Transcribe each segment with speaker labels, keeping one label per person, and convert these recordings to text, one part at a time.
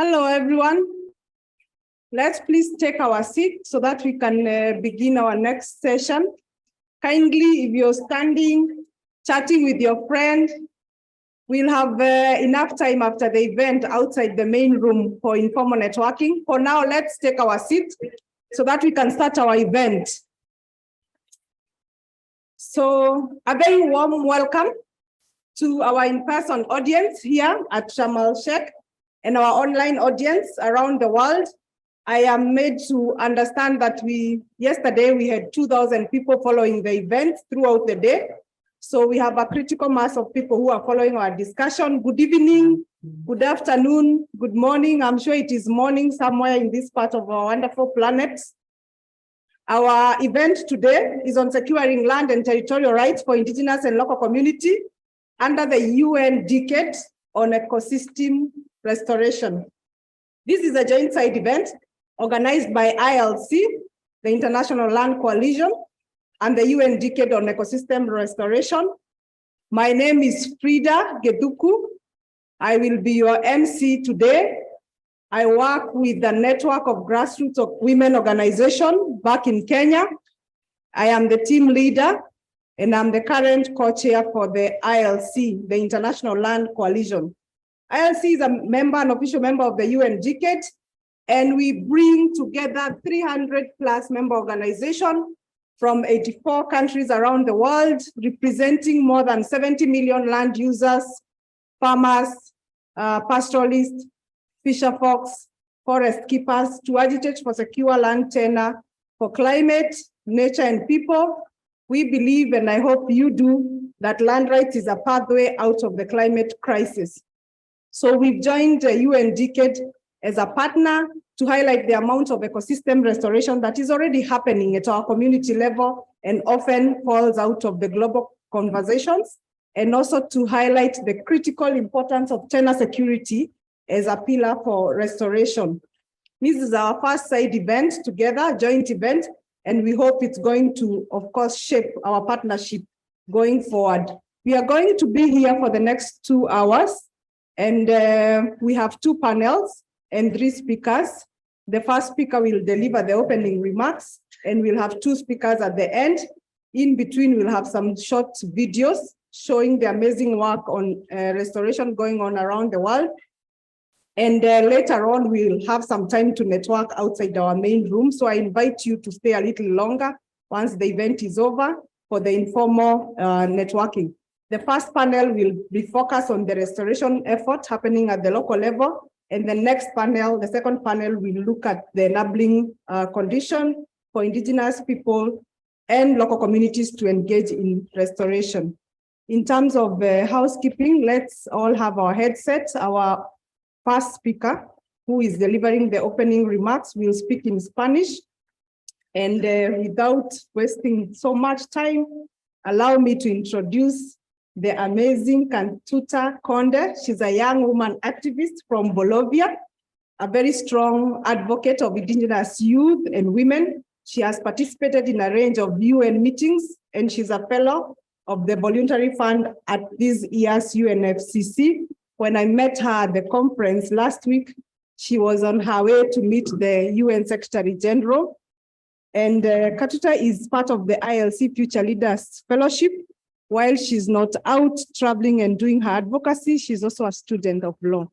Speaker 1: Hello, everyone. Let's please take our seat so that we can begin our next session. Kindly, if you're standing, chatting with your friend, we'll have enough time after the event outside the main room for informal networking. For now, let's take our seat so that we can start our event. So a very warm welcome to our in-person audience here at Sharm el-Sheikh and our online audience around the world. I am made to understand that yesterday we had 2,000 people following the event throughout the day. So we have a critical mass of people who are following our discussion. Good evening, good afternoon, good morning. I'm sure it is morning somewhere in this part of our wonderful planet. Our event today is on securing land and territorial rights for indigenous and local community under the UN Decade on Ecosystem Restoration. This is a joint side event organized by ILC, the International Land Coalition, and the UN Decade on Ecosystem Restoration. My name is Frida Geduku. I will be your MC today. I work with the network of grassroots of women organization back in Kenya. I am the team leader, and I'm the current co-chair for the ILC, the International Land Coalition. ILC is an official member of the UN Decade, and we bring together 300 plus member organizations from 84 countries around the world, representing more than 70 million land users, farmers, pastoralists, fisherfolk, forest keepers, to agitate for secure land tenure, for climate, nature, and people. We believe, and I hope you do, that land rights is a pathway out of the climate crisis. So we've joined the UN Decade as a partner to highlight the amount of ecosystem restoration that is already happening at our community level and often falls out of the global conversations, and also to highlight the critical importance of tenure security as a pillar for restoration. This is our first side event together, joint event, and we hope it's going to, of course, shape our partnership going forward. We are going to be here for the next 2 hours, and we have 2 panels and 3 speakers. The first speaker will deliver the opening remarks, and we'll have 2 speakers at the end. In between, we'll have some short videos showing the amazing work on restoration going on around the world. And later on, we'll have some time to network outside our main room. So I invite you to stay a little longer once the event is over for the informal networking. The first panel will be focused on the restoration effort happening at the local level. And the next panel, the second panel, will look at the enabling condition for indigenous people and local communities to engage in restoration. In terms of housekeeping, let's all have our headsets. Our first speaker, who is delivering the opening remarks, will speak in Spanish. And without wasting so much time, allow me to introduce the amazing Cantuta Conde. She's a young woman activist from Bolivia, a very strong advocate of indigenous youth and women. She has participated in a range of UN meetings, and she's a fellow of the Voluntary Fund at this year's UNFCCC. When I met her at the conference last week, she was on her way to meet the UN Secretary General. And Katuta is part of the ILC Future Leaders Fellowship. While she's not out traveling and doing her advocacy, she's also a student of law.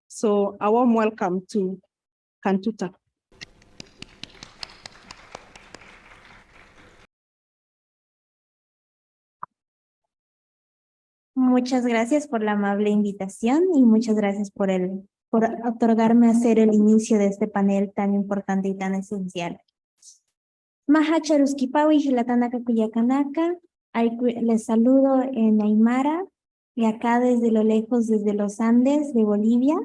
Speaker 1: So a warm welcome to Cantuta.
Speaker 2: Muchas gracias por la amable invitación y muchas gracias por otorgarme hacer el inicio de este panel tan importante y tan esencial. Maha Charuskipawi Jilatanaka Kuyakanaka, les saludo en Aymara y acá desde lo lejos, desde los Andes de Bolivia,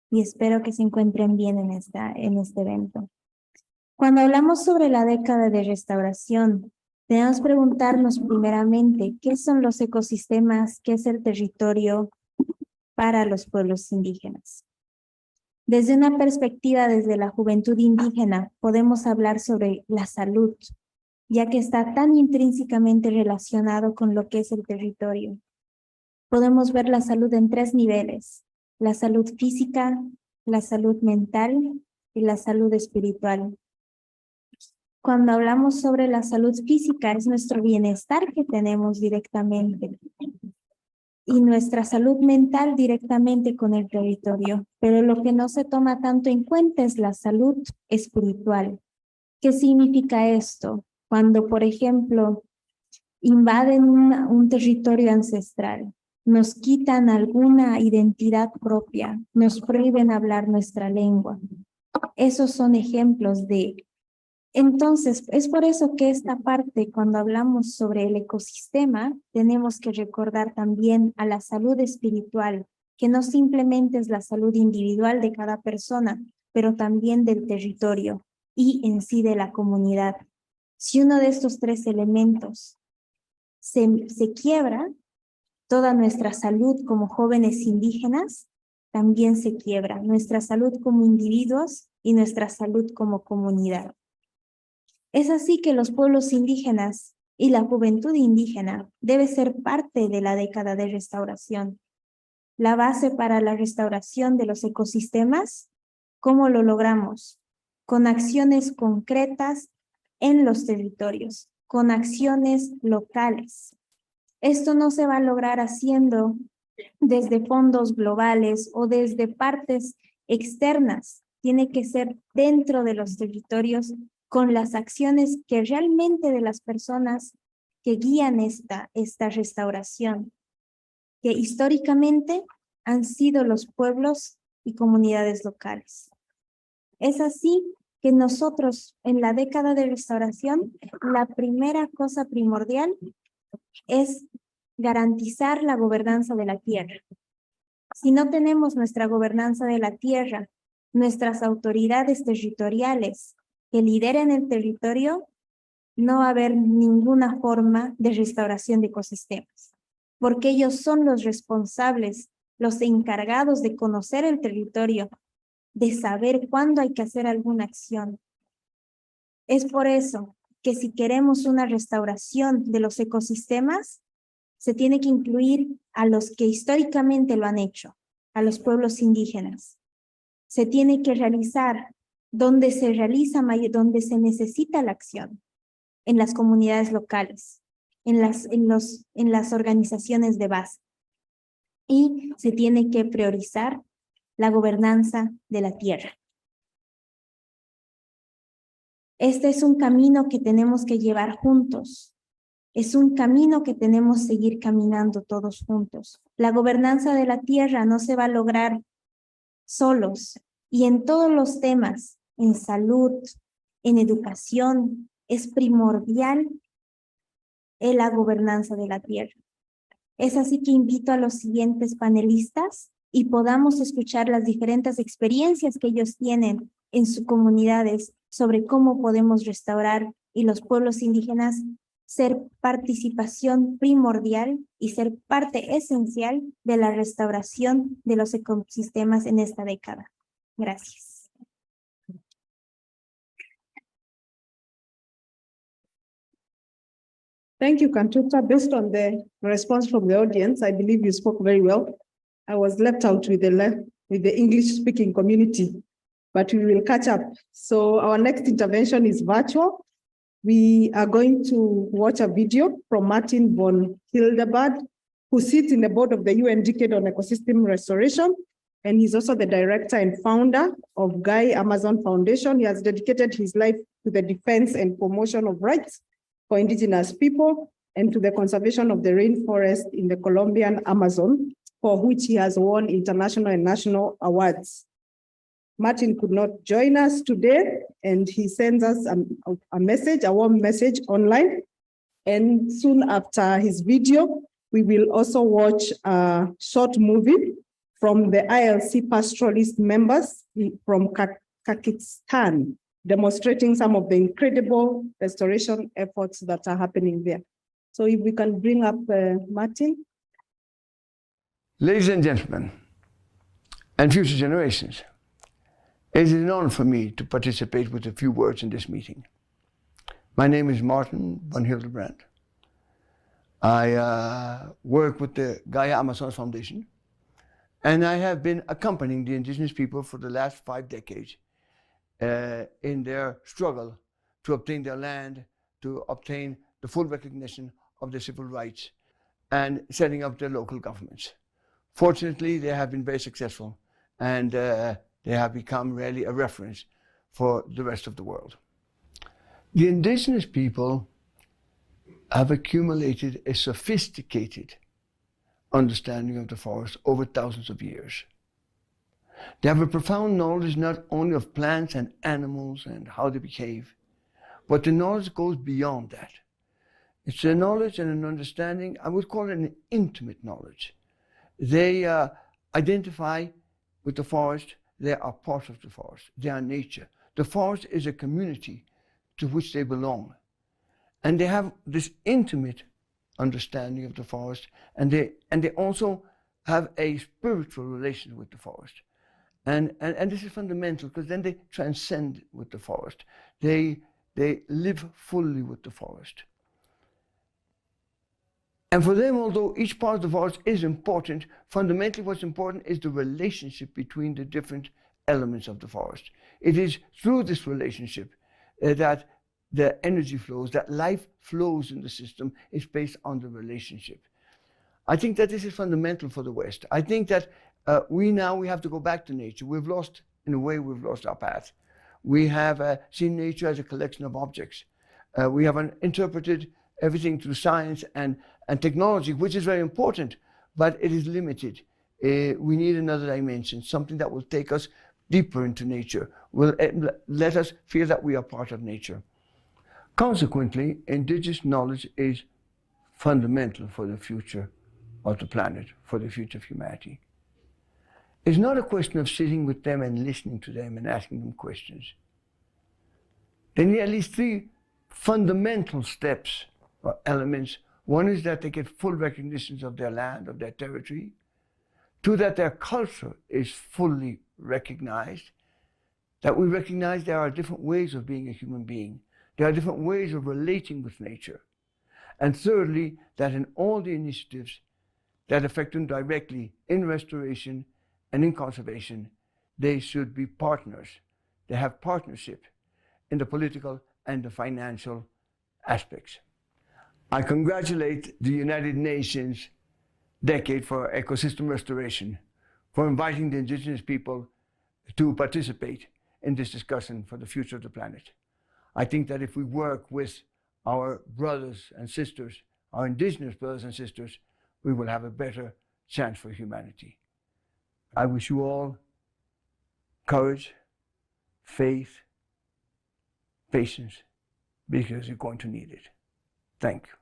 Speaker 2: y espero que se encuentren bien en este evento. Cuando hablamos sobre la década de restauración, debemos preguntarnos primeramente qué son los ecosistemas, qué es el territorio para los pueblos indígenas. Desde una perspectiva desde la juventud indígena, podemos hablar sobre la salud, ya que está tan intrínsecamente relacionado con lo que es el territorio. Podemos ver la salud en 3 niveles: la salud física, la salud mental y la salud espiritual. Cuando hablamos sobre la salud física, es nuestro bienestar que tenemos directamente y nuestra salud mental directamente con el territorio. Pero lo que no se toma tanto en cuenta es la salud espiritual. ¿Qué significa esto? Cuando, por ejemplo, invaden un territorio ancestral, nos quitan alguna identidad propia, nos prohíben hablar nuestra lengua. Esos son ejemplos de... Entonces, es por eso que esta parte, cuando hablamos sobre el ecosistema, tenemos que recordar también a la salud espiritual, que no simplemente es la salud individual de cada persona, pero también del territorio y en sí de la comunidad. Si uno de estos tres elementos se quiebra, toda nuestra salud como jóvenes indígenas también se quiebra, nuestra salud como individuos y nuestra salud como comunidad. Es así que los pueblos indígenas y la juventud indígena debe ser parte de la década de restauración. La base para la restauración de los ecosistemas, ¿cómo lo logramos? Con acciones concretas en los territorios, con acciones locales. Esto no se va a lograr haciendo desde fondos globales o desde partes externas. Tiene que ser dentro de los territorios con las acciones que realmente de las personas que guían esta restauración, que históricamente han sido los pueblos y comunidades locales. Es así que nosotros en la década de restauración, la primera cosa primordial es garantizar la gobernanza de la tierra. Si no tenemos nuestra gobernanza de la tierra, nuestras autoridades territoriales que lideren el territorio, no va a haber ninguna forma de restauración de ecosistemas, porque ellos son los responsables, los encargados de conocer el territorio, de saber cuándo hay que hacer alguna acción. Es por eso que si queremos una restauración de los ecosistemas, se tiene que incluir a los que históricamente lo han hecho, a los pueblos indígenas. Se tiene que realizar donde se realiza, donde se necesita la acción, en las comunidades locales, en las organizaciones de base. Y se tiene que priorizar la gobernanza de la tierra. Este es un camino que tenemos que llevar juntos. Es un camino que tenemos que seguir caminando todos juntos. La gobernanza de la tierra no se va a lograr solos y en todos los temas, en salud, en educación, es primordial la gobernanza de la tierra. Es así que invito a los siguientes panelistas y podamos escuchar las diferentes experiencias que ellos tienen en sus comunidades sobre cómo podemos restaurar y los pueblos indígenas ser participación primordial y ser parte esencial de la restauración de los ecosistemas en esta década. Gracias.
Speaker 1: Thank you, Kantuta. Based on the response from the audience, I believe you spoke very well. I was left out with the English-speaking community, but we will catch up. So our next intervention is virtual. We are going to watch a video from Martin von Hildebard, who sits in the board of the UNDRIP on ecosystem restoration, and he's also the director and founder of Guy Amazon Foundation. He has dedicated his life to the defense and promotion of rights for indigenous people and to the conservation of the rainforest in the Colombian Amazon, for which he has won international and national awards. Martin could not join us today, and he sends us a warm message online. And soon after his video, we will also watch a short movie from the ILC pastoralist members from Kakistan, demonstrating some of the incredible restoration efforts that are happening there. So if we can bring up Martin.
Speaker 3: Ladies and gentlemen, and future generations, it is an honor for me to participate with a few words in this meeting. My name is Martin van Hildebrand. I work with the Gaia Amazon Foundation, And I have been accompanying the indigenous people for the last 5 decades in their struggle to obtain their land, to obtain the full recognition of their civil rights, and setting up their local governments. Fortunately, they have been very successful, and they have become really a reference for the rest of the world. The indigenous people have accumulated a sophisticated understanding of the forest over thousands of years. They have a profound knowledge not only of plants and animals and how they behave, but the knowledge goes beyond that. It's a knowledge and an understanding, I would call it an intimate knowledge. They identify with the forest, they are part of the forest, they are nature. The forest is a community to which they belong. And they have this intimate understanding of the forest, and they also have a spiritual relation with the forest. And this is fundamental, because then they transcend with the forest. They live fully with the forest. And for them, although each part of the forest is important, fundamentally what's important is the relationship between the different elements of the forest. It is through this relationship that the energy flows, that life flows in the system, is based on the relationship. I think that this is fundamental for the West. I think that we have to go back to nature. In a way, we've lost our path. We have seen nature as a collection of objects. We have interpreted everything through science and technology, which is very important, but it is limited. We need another dimension, something that will take us deeper into nature, will let us feel that we are part of nature. Consequently, indigenous knowledge is fundamental for the future of the planet, for the future of humanity. It's not a question of sitting with them and listening to them and asking them questions. They need at least 3 fundamental steps or elements. One is that they get full recognition of their land, of their territory. 2, that their culture is fully recognized, that we recognize there are different ways of being a human being. There are different ways of relating with nature. And thirdly, that in all the initiatives that affect them directly in restoration and in conservation, they should be partners. They have partnership in the political and the financial aspects. I congratulate the United Nations Decade for Ecosystem Restoration for inviting the indigenous people to participate in this discussion for the future of the planet. I think that if we work with our brothers and sisters, our indigenous brothers and sisters, we will have a better chance for humanity. I wish you all courage, faith, patience, because you're going to need it. Thank you.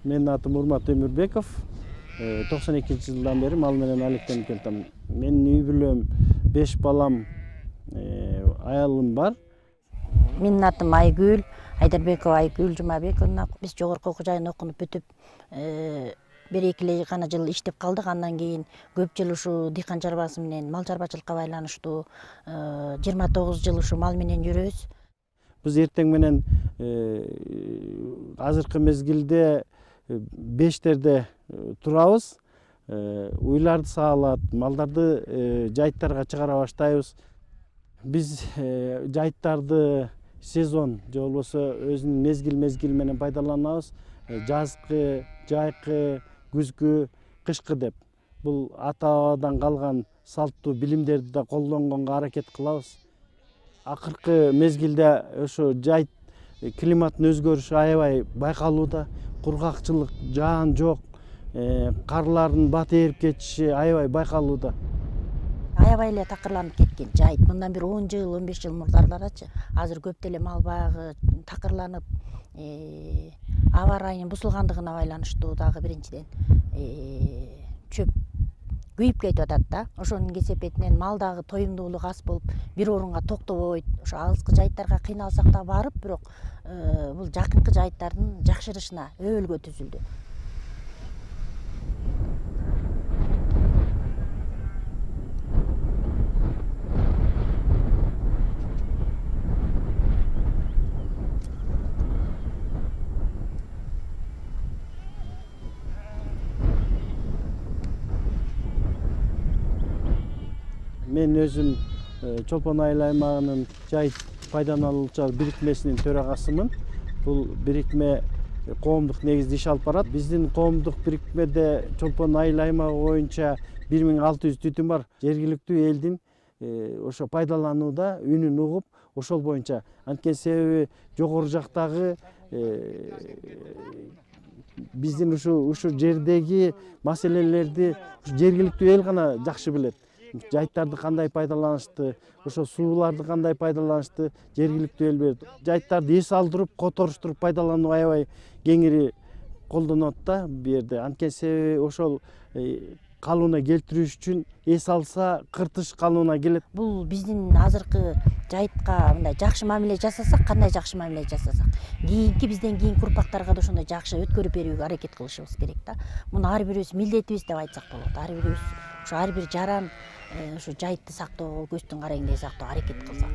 Speaker 4: Менин атым Урмат Өмүрбеков. 92-жылдан бери мал менен алектенип келатам. Менин үй бүлөм, 5 балам, аялым бар.
Speaker 5: Менин атым Айгүл, Айдарбекова Айгүл Жумабековна. Биз жогорку окуу жайын окунуп бүтүп, 1-2 гана жыл иштеп калдык. Андан кийин көп жыл ушу дыйкан чарбасы менен мал чарбачылыкка байланыштуу 29 жыл ушу мал менен жүрөбүз.
Speaker 4: Биз эртең менен азыркы мезгилде 5-терде турабыз, уйларды саалап, малдарды жайыттарга чыгара баштайбыз. Биз жайыттарды сезон же болбосо өзүнүн мезгил менен пайдаланабыз. Жазкы, жайкы, күзгү, кышкы деп. Бул ата-бабадан калган салттуу билимдерди да колдонгонго аракет кылабыз. Акыркы мезгилде ошо жайыт климаттын өзгөрүшү аябай байкалууда. Кургакчылык, жаан жок, карлардын бат ээрип кетиши аябай байкалууда.
Speaker 5: Аябай эле такырланып кеткен жайыт. Мындан бир 10 жыл, 15 жыл мурдарларачы. Азыр көп деле мал багы такырланып, аба ырайынын бузулгандыгына байланыштуу дагы биринчиден чөп күйүп кетип атат да. Ошонун кесепетинен малдагы тоюмдуулук аз болуп, бир орунга токтобойт. Ошо алыскы жайыттарга кыйналсак да барып, бирок бул жакынкы жайыттардын жакшырышына өбөлгө түзүлдү.
Speaker 4: Мен өзүм Чолпон айыл аймагынын жайыт пайдалануучулар бирикмесинин төрагасымын. Бул бирикме коомдук негизде иш алып барат. Биздин коомдук бирикмеде Чолпон айыл аймагы боюнча 1600 түтүн бар. Жергиликтүү элдин ошо пайдаланууда үнүн угуп, ошол боюнча. Анткени себеби жогору жактагы биздин ушу жердеги маселелерди жергиликтүү эл гана жакшы билет. Жайыттарды кандай пайдаланышты, ошо сууларды кандай пайдаланышты жергиликтүү эл билет. Жайыттарды эс алдырып, которуштуруп пайдалануу аябай кеңири колдонот да бу жерде. Анткени себеби ошол калыбына келтириш үчүн эс алса, кыртыш калыбына келет.
Speaker 5: Бул биздин азыркы жайытка мындай жакшы мамиле жасасак, кандай жакшы мамиле жасасак, бизден кийинки урпактарга да ошондой жакшы өткөрүп берүүгө аракет кылышыбыз керек да. Муну ар бирибиз милдетибиз деп айтсак болот. Ар бирибиз ошо ар бир жаран ушу жайытты сактоого, көздүн карайыңдай сактоого аракет кылсак.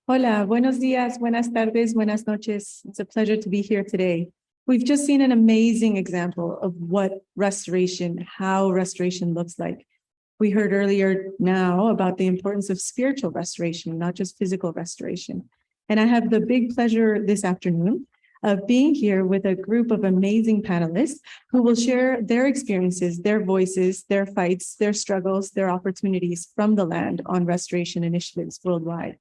Speaker 6: Hola, buenos días, buenas tardes, buenas noches. It's a pleasure to be here today. We've just seen an amazing example of what restoration, how restoration looks like. We heard earlier now about the importance of spiritual restoration, not just physical restoration. And I have the big pleasure this afternoon of being here with a group of amazing panelists who will share their experiences, their voices, their fights, their struggles, their opportunities from the land on restoration initiatives worldwide.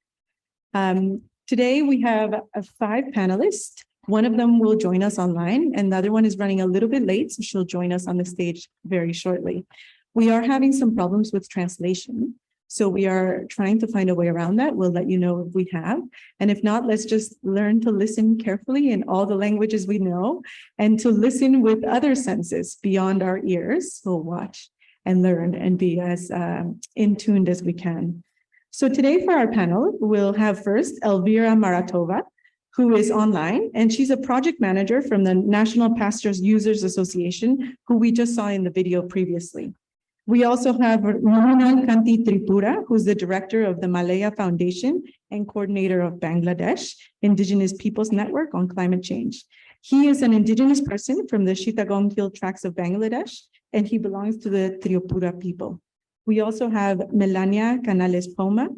Speaker 6: Today we have 5 panelists. One of them will join us online and the other one is running a little bit late, so she'll join us on the stage very shortly. We are having some problems with translation, so we are trying to find a way around that. We'll let you know if we have, and if not, let's just learn to listen carefully in all the languages we know and to listen with other senses beyond our ears. We'll watch and learn and be as in tuned as we can. So today for our panel, we'll have first Elvira Maratova, who is online, and she's a project manager from the National Pastors Users Association, who we just saw in the video previously. We also have Mohanal Kanti Tripura, who's the director of the Malaya Foundation and coordinator of Bangladesh Indigenous Peoples Network on Climate Change. He is an indigenous person from the Chittagong Hill Tracts of Bangladesh, and he belongs to the Tripura people. We also have Melania Canales Poma,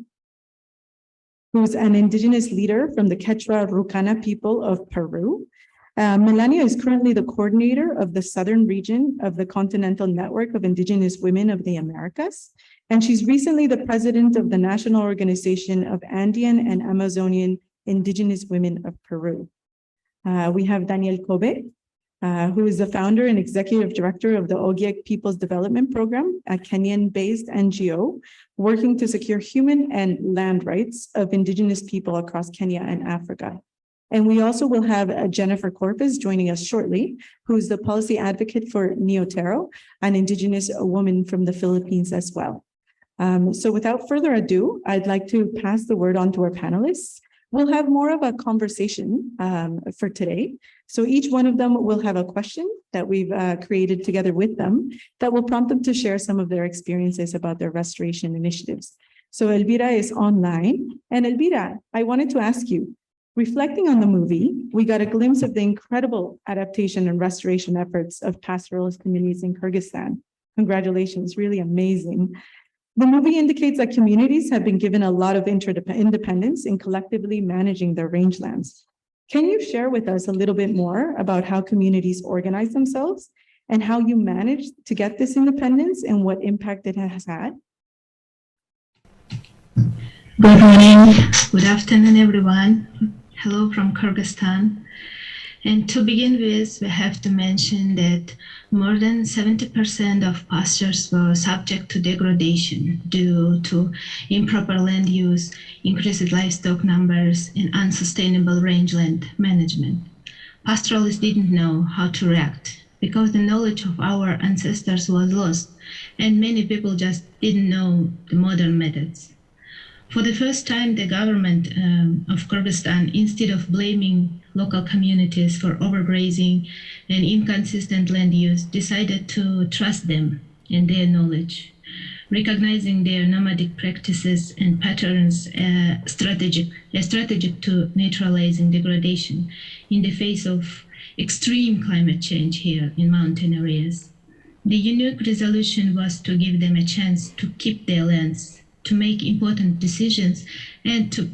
Speaker 6: who's an indigenous leader from the Quechua Rucana people of Peru. Melania is currently the coordinator of the southern region of the Continental Network of Indigenous Women of the Americas, and she's recently the president of the National Organization of Andean and Amazonian Indigenous Women of Peru. We have Daniel Kobe, who is the founder and executive director of the Ogiek People's Development Program, a Kenyan-based NGO working to secure human and land rights of indigenous people across Kenya and Africa. And we also will have Jennifer Corpus joining us shortly, who's the policy advocate for Neotero, an indigenous woman from the Philippines as well. So without further ado, I'd like to pass the word on to our panelists. We'll have more of a conversation for today. So each one of them will have a question that we've created together with them that will prompt them to share some of their experiences about their restoration initiatives. So Elvira is online. And Elvira, I wanted to ask you, reflecting on the movie, we got a glimpse of the incredible adaptation and restoration efforts of pastoralist communities in Kyrgyzstan. Congratulations, really amazing. The movie indicates that communities have been given a lot of independence in collectively managing their rangelands. Can you share with us a little bit more about how communities organize themselves and how you managed to get this independence and what impact it has had?
Speaker 7: Good morning, good afternoon, everyone. Hello from Kyrgyzstan. And to begin with, we have to mention that more than 70% of pastures were subject to degradation due to improper land use, increased livestock numbers, and unsustainable rangeland management. Pastoralists didn't know how to react because the knowledge of our ancestors was lost, and many people just didn't know the modern methods. For the first time, the government of Kyrgyzstan, instead of blaming local communities for overgrazing and inconsistent land use, decided to trust them and their knowledge, recognizing their nomadic practices and patterns a strategic to neutralizing degradation in the face of extreme climate change here in mountain areas. The unique resolution was to give them a chance to keep their lands, to make important decisions, and to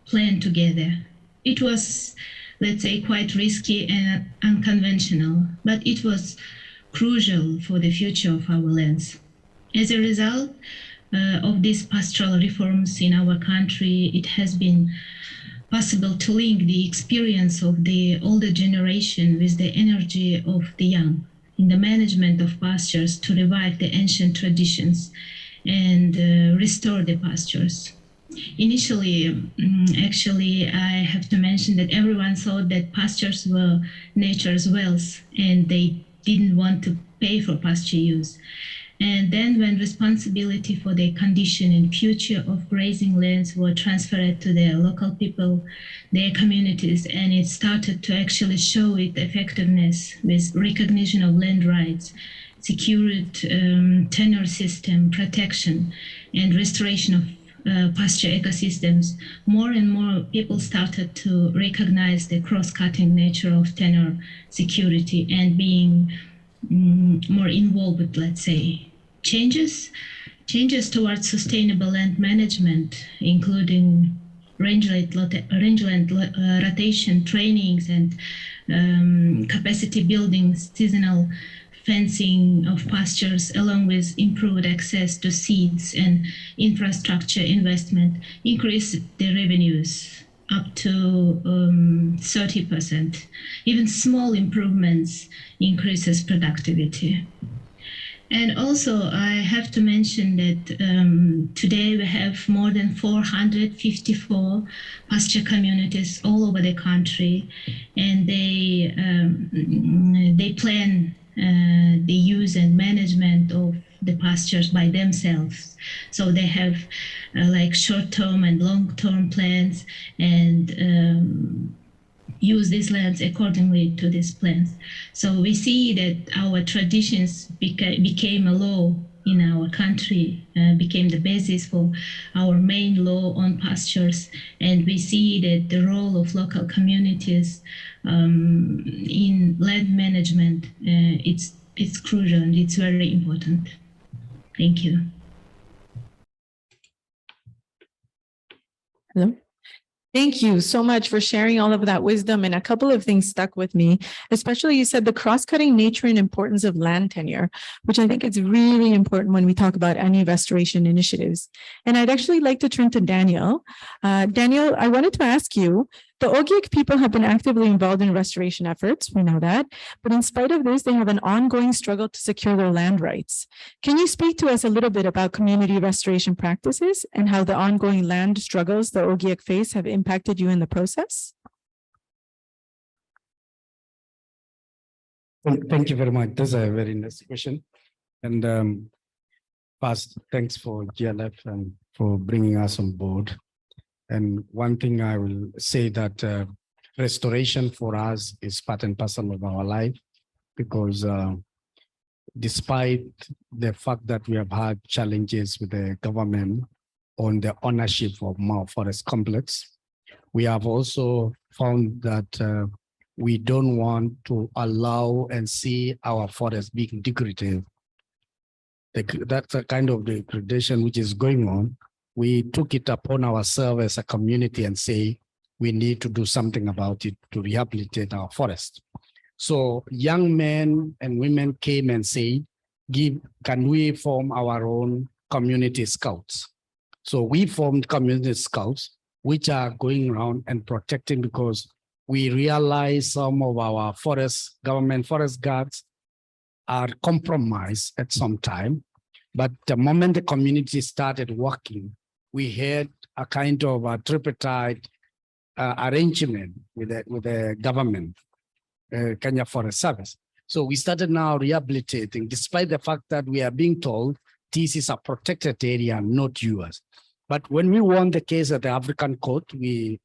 Speaker 7: plan together. It was, let's say, quite risky and unconventional, but it was crucial for the future of our lands. As a result of these pastoral reforms in our country, it has been possible to link the experience of the older generation with the energy of the young in the management of pastures to revive the ancient traditions and restore the pastures. Initially, actually, I have to mention that everyone thought that pastures were nature's wells and they didn't want to pay for pasture use. And then when responsibility for the condition and future of grazing lands were transferred to the local people, their communities, and it started to actually show its effectiveness with recognition of land rights, secured tenure system protection, and restoration of pasture ecosystems, more and more people started to recognize the cross-cutting nature of tenure security and being more involved, let's say. Changes towards sustainable land management, including rangeland rotation trainings and capacity building, seasonal fencing of pastures, along with improved access to seeds and infrastructure investment, increased the revenues up to 30%. Even small improvements increases productivity. And also, I have to mention that today we have more than 454 pasture communities all over the country, and they plan the use and management of the pastures by themselves. So they have like short-term and long-term plans and use these lands accordingly to these plans. So we see that our traditions became a law in our country, became the basis for our main law on pastures. And we see that the role of local communities in land management, it's crucial and it's very important. Thank you.
Speaker 6: Hello. Thank you so much for sharing all of that wisdom, and a couple of things stuck with me, especially you said the cross-cutting nature and importance of land tenure, which I think is really important when we talk about any restoration initiatives. And I'd actually like to turn to Daniel. Daniel, I wanted to ask you, the Ogiek people have been actively involved in restoration efforts, we know that, but in spite of this, they have an ongoing struggle to secure their land rights. Can you speak to us a little bit about community restoration practices and how the ongoing land struggles the Ogiek face have impacted you in the process?
Speaker 8: Thank you very much. That's a very nice question. And first, thanks for GLF and for bringing us on board. And one thing I will say that restoration for us is part and parcel of our life, because despite the fact that we have had challenges with the government on the ownership of Mao Forest Complex, we have also found that we don't want to allow and see our forests being degraded. That's a kind of degradation which is going on. We took it upon ourselves as a community and say we need to do something about it to rehabilitate our forest. So young men and women came and said, can we form our own community scouts? So we formed community scouts, which are going around and protecting, because we realize some of our government forest guards are compromised at some time. But the moment the community started working, we had a kind of a tripartite arrangement with the government, Kenya Forest Service. So we started now rehabilitating, despite the fact that we are being told this is a protected area, not yours. But when we won the case at the African court, we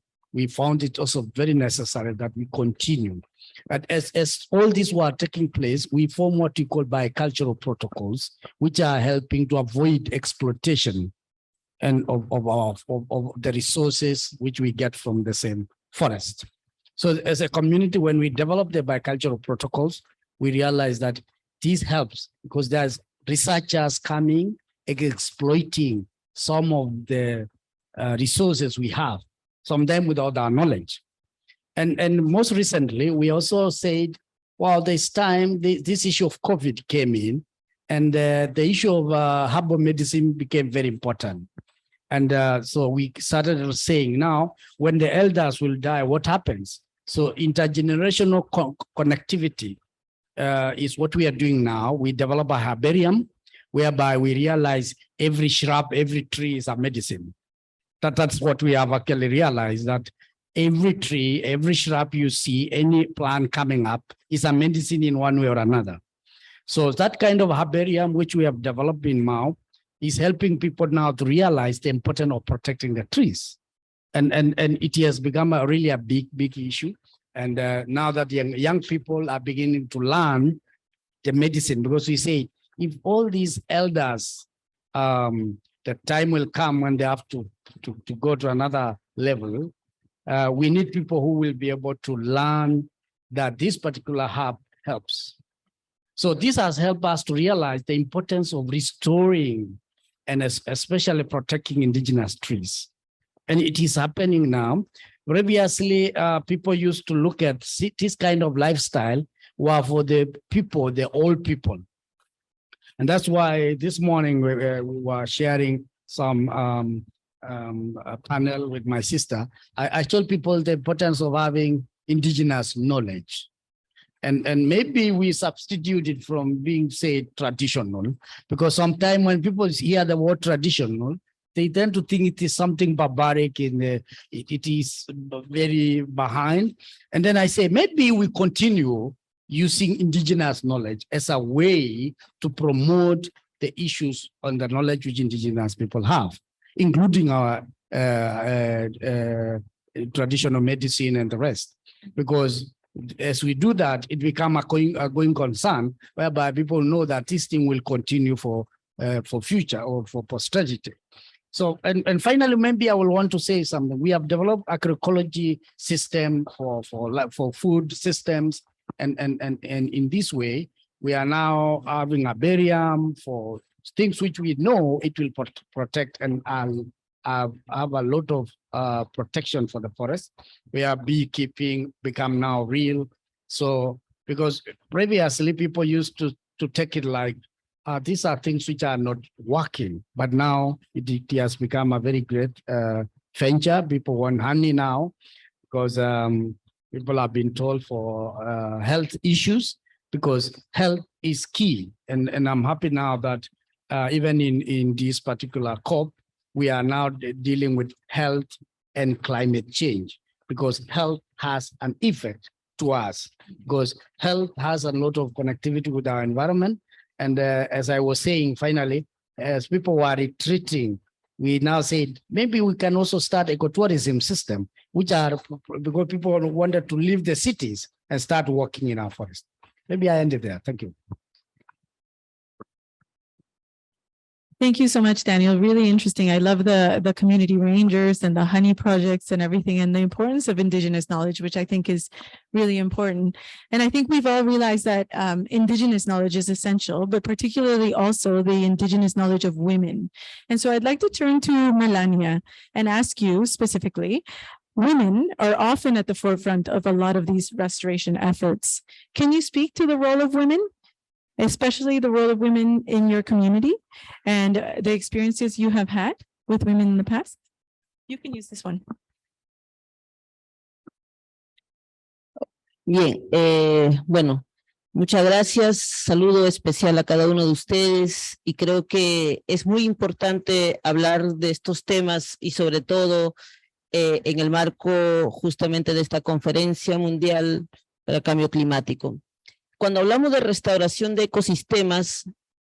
Speaker 8: found it also very necessary that we continue. But as all these were taking place, we formed what we call bicultural protocols, which are helping to avoid exploitation and of the resources which we get from the same forest. So as a community, when we develop the bicultural protocols, we realize that this helps, because there's researchers coming, exploiting some of the resources we have, some of them without our knowledge. And most recently, we also said, well, this time, this issue of COVID came in, and the issue of herbal medicine became very important. And so we started saying, now, when the elders will die, what happens? So intergenerational connectivity is what we are doing now. We develop a herbarium, whereby we realize every shrub, every tree is a medicine. That's what we have actually realized, that every tree, every shrub you see, any plant coming up is a medicine in one way or another. So that kind of herbarium, which we have developed in Mao, is helping people now to realize the importance of protecting the trees. And it has become really a big issue. And now that young people are beginning to learn the medicine, because we say, if all these elders, the time will come when they have to go to another level, we need people who will be able to learn that this particular herb helps. So this has helped us to realize the importance of restoring and especially protecting indigenous trees. And it is happening now. Previously, people used to look at this kind of lifestyle were for the people, the old people. And that's why this morning we were sharing some a panel with my sister. I told people the importance of having indigenous knowledge. And maybe we substituted from being, say, traditional, because sometimes when people hear the word traditional, they tend to think it is something barbaric, and it is very behind. And then I say, maybe we continue using indigenous knowledge as a way to promote the issues on the knowledge which indigenous people have, including our traditional medicine and the rest. Because as we do that, it becomes a going concern, whereby people know that this thing will continue for future or for posterity. So, and finally, maybe I will want to say something. We have developed agroecology system for food systems, and in this way, we are now having a herbarium for things which we know it will protect and have a lot of protection for the forest. Where beekeeping become now real. So because previously people used to take it like these are things which are not working, but now it has become a very great venture. People want honey now because people have been told for health issues, because health is key. And I'm happy now that even in this particular COP, we are now dealing with health and climate change, because health has an effect to us, because health has a lot of connectivity with our environment. And as I was saying, finally, as people were retreating, we now said, maybe we can also start ecotourism system, which are because people wanted to leave the cities and start working in our forest. Maybe I ended there. Thank you.
Speaker 6: Thank you so much, Daniel. Really interesting. I love the community rangers and the honey projects and everything, and the importance of indigenous knowledge, which I think is really important. And I think we've all realized that indigenous knowledge is essential, but particularly also the indigenous knowledge of women. And so I'd like to turn to Melania and ask you specifically, women are often at the forefront of a lot of these restoration efforts. Can you speak to the role of women, especially the role of women in your community and the experiences you have had with women in the past? You can use this one.
Speaker 9: Bien, bueno, muchas gracias. Saludo especial a cada uno de ustedes y creo que es muy importante hablar de estos temas y sobre todo en el marco justamente de esta conferencia mundial para el cambio climático. Cuando hablamos de restauración de ecosistemas,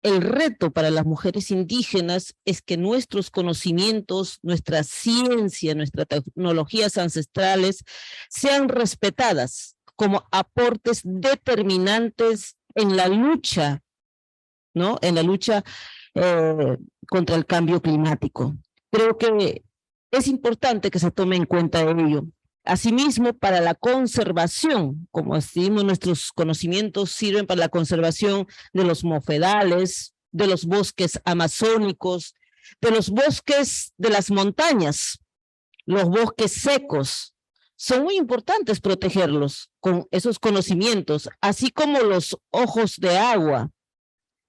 Speaker 9: el reto para las mujeres indígenas es que nuestros conocimientos, nuestra ciencia, nuestras tecnologías ancestrales sean respetadas como aportes determinantes en la lucha, ¿no? En la lucha contra el cambio climático. Creo que es importante que se tome en cuenta ello. Asimismo, para la conservación, como decimos, nuestros conocimientos sirven para la conservación de los mofedales, de los bosques amazónicos, de los bosques de las montañas, los bosques secos. Son muy importantes protegerlos con esos conocimientos, así como los ojos de agua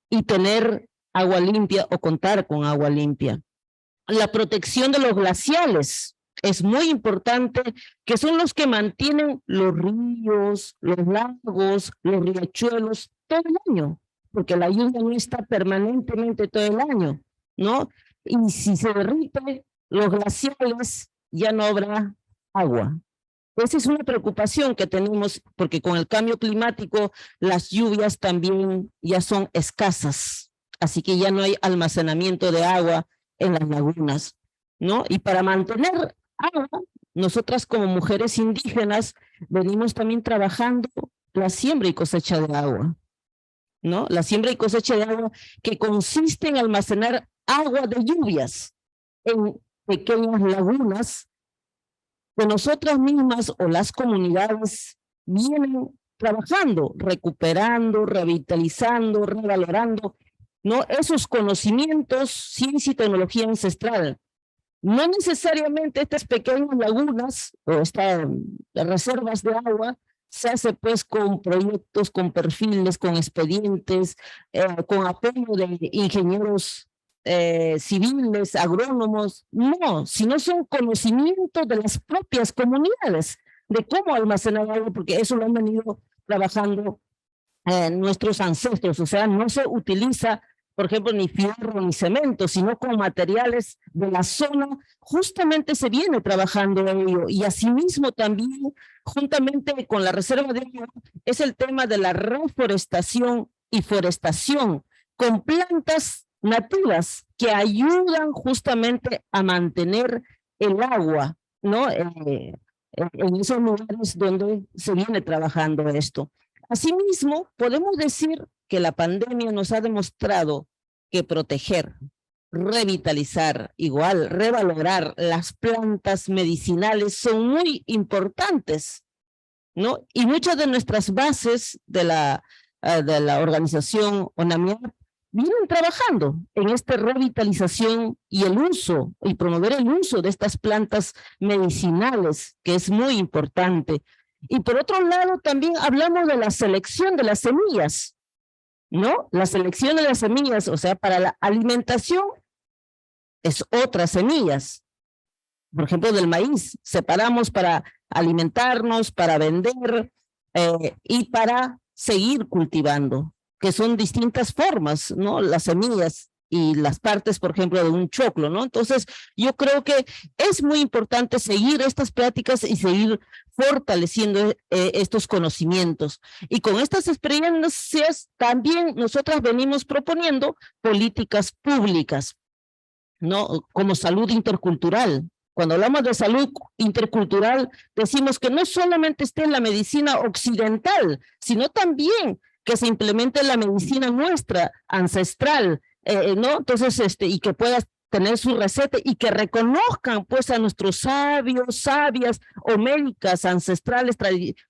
Speaker 9: y tener agua limpia o contar con agua limpia. La protección de los glaciales es muy importante, que son los que mantienen los ríos, los lagos, los riachuelos todo el año, porque la lluvia no está permanentemente todo el año, ¿no? Y si se derriten los glaciales, ya no habrá agua. Esa es una preocupación que tenemos, porque con el cambio climático las lluvias también ya son escasas, así que ya no hay almacenamiento de agua en las lagunas, ¿no? Y para mantener agua, nosotras como mujeres indígenas venimos también trabajando la siembra y cosecha de agua, ¿no? La siembra y cosecha de agua que consiste en almacenar agua de lluvias en pequeñas lagunas que nosotras mismas o las comunidades vienen trabajando, recuperando, revitalizando, revalorando, ¿no? Esos conocimientos, ciencia y tecnología ancestral. No necesariamente estas pequeñas lagunas o estas reservas de agua se hace pues con proyectos, con perfiles, con expedientes, con apoyo de ingenieros civiles, agrónomos, no, sino son conocimientos de las propias comunidades, de cómo almacenar agua, porque eso lo han venido trabajando nuestros ancestros, o sea, no se utiliza, por ejemplo, ni fierro ni cemento, sino con materiales de la zona, justamente se viene trabajando en ello, y asimismo también, juntamente con la reserva de agua, es el tema de la reforestación y forestación, con plantas nativas que ayudan justamente a mantener el agua, ¿no? En esos lugares donde se viene trabajando esto. Asimismo, podemos decir que la pandemia nos ha demostrado que proteger, revitalizar, igual, revalorar las plantas medicinales son muy importantes, ¿no? Y muchas de nuestras bases de la organización ONAMIAP vienen trabajando en esta revitalización y el uso, y promover el uso de estas plantas medicinales, que es muy importante. Y por otro lado, también hablamos de la selección de las semillas, ¿no? La selección de las semillas, o sea, para la alimentación, es otras semillas. Por ejemplo, del maíz, separamos para alimentarnos, para vender y para seguir cultivando, que son distintas formas, ¿no? Las semillas y las partes, por ejemplo, de un choclo, ¿no? Entonces, yo creo que es muy importante seguir estas prácticas y seguir fortaleciendo estos conocimientos. Y con estas experiencias también nosotras venimos proponiendo políticas públicas, ¿no? Como salud intercultural. Cuando hablamos de salud intercultural, decimos que no solamente esté en la medicina occidental, sino también que se implemente la medicina nuestra, ancestral, ¿no? Entonces, y que pueda tener su receta y que reconozcan pues a nuestros sabios, sabias o médicas ancestrales,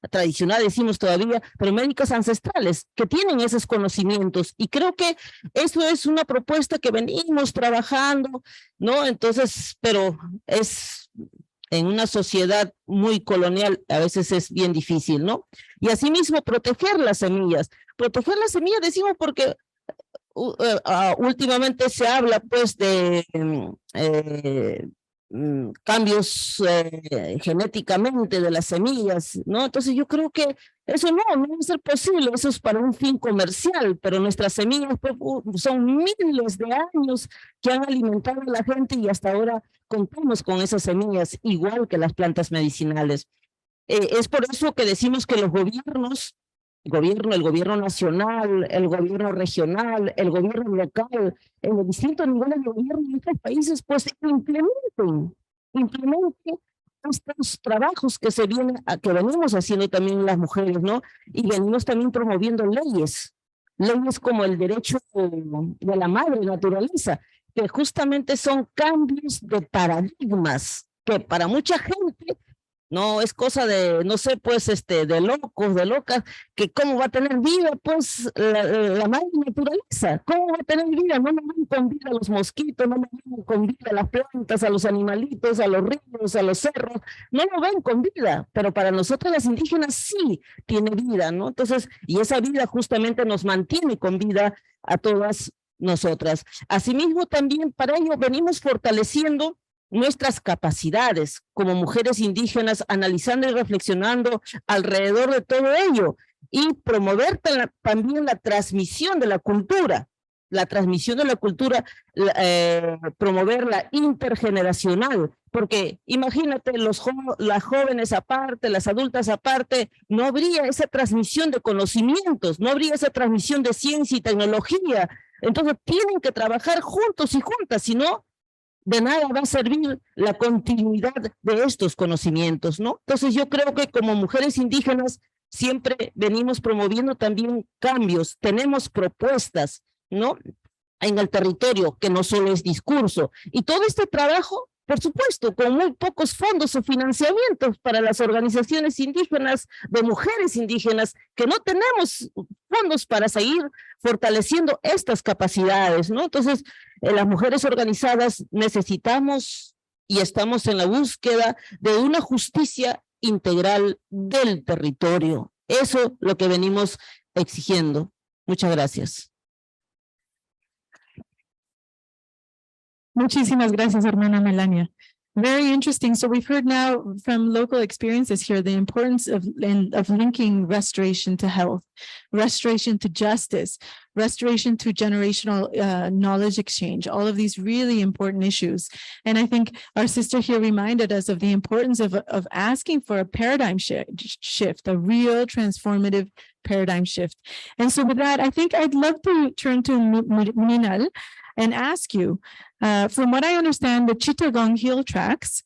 Speaker 9: tradicionales decimos todavía, pero médicas ancestrales que tienen esos conocimientos, y creo que eso es una propuesta que venimos trabajando, ¿no? Entonces, pero es en una sociedad muy colonial a veces es bien difícil, ¿no? Y asimismo proteger las semillas. Proteger las semillas decimos porque últimamente se habla pues de cambios genéticamente de las semillas, ¿no? Entonces yo creo que eso no va a ser posible, eso es para un fin comercial, pero nuestras semillas pues, son miles de años que han alimentado a la gente y hasta ahora contamos con esas semillas, igual que las plantas medicinales. Es por eso que decimos que los gobiernos, el gobierno nacional, el gobierno regional, el gobierno local, en los distintos niveles de gobierno de estos países, pues implementen estos trabajos que que venimos haciendo también las mujeres, ¿no? Y venimos también promoviendo leyes como el derecho de la madre naturaleza, que justamente son cambios de paradigmas que para mucha gente no es cosa de, no sé, pues, de locos, de locas, que cómo va a tener vida, pues, la madre naturaleza, cómo va a tener vida, no nos ven con vida a los mosquitos, no nos ven con vida a las plantas, a los animalitos, a los ríos, a los cerros, no lo ven con vida, pero para nosotros las indígenas sí tiene vida, ¿no? Entonces, y esa vida justamente nos mantiene con vida a todas nosotras. Asimismo, también para ello venimos fortaleciendo nuestras capacidades como mujeres indígenas, analizando y reflexionando alrededor de todo ello y promover también la transmisión de la cultura, promover la intergeneracional, porque imagínate, las jóvenes aparte, las adultas aparte, no habría esa transmisión de conocimientos, no habría esa transmisión de ciencia y tecnología, entonces tienen que trabajar juntos y juntas, si no, de nada va a servir la continuidad de estos conocimientos, ¿no? Entonces yo creo que como mujeres indígenas siempre venimos promoviendo también cambios, tenemos propuestas, ¿no? En el territorio, que no solo es discurso. Y todo este trabajo, por supuesto, con muy pocos fondos o financiamientos para las organizaciones indígenas, de mujeres indígenas, que no tenemos fondos para seguir fortaleciendo estas capacidades, ¿no? Entonces, las mujeres organizadas necesitamos y estamos en la búsqueda de una justicia integral del territorio. Eso es lo que venimos exigiendo. Muchas gracias.
Speaker 6: Muchísimas gracias, hermana Melania. Very interesting. So we've heard now from local experiences here the importance of linking restoration to health, restoration to justice, restoration to generational knowledge exchange, all of these really important issues. And I think our sister here reminded us of the importance of asking for a paradigm shift, a real transformative paradigm shift. And so with that, I think I'd love to turn to Minal and ask you, from what I understand, the Chittagong Hill Tracts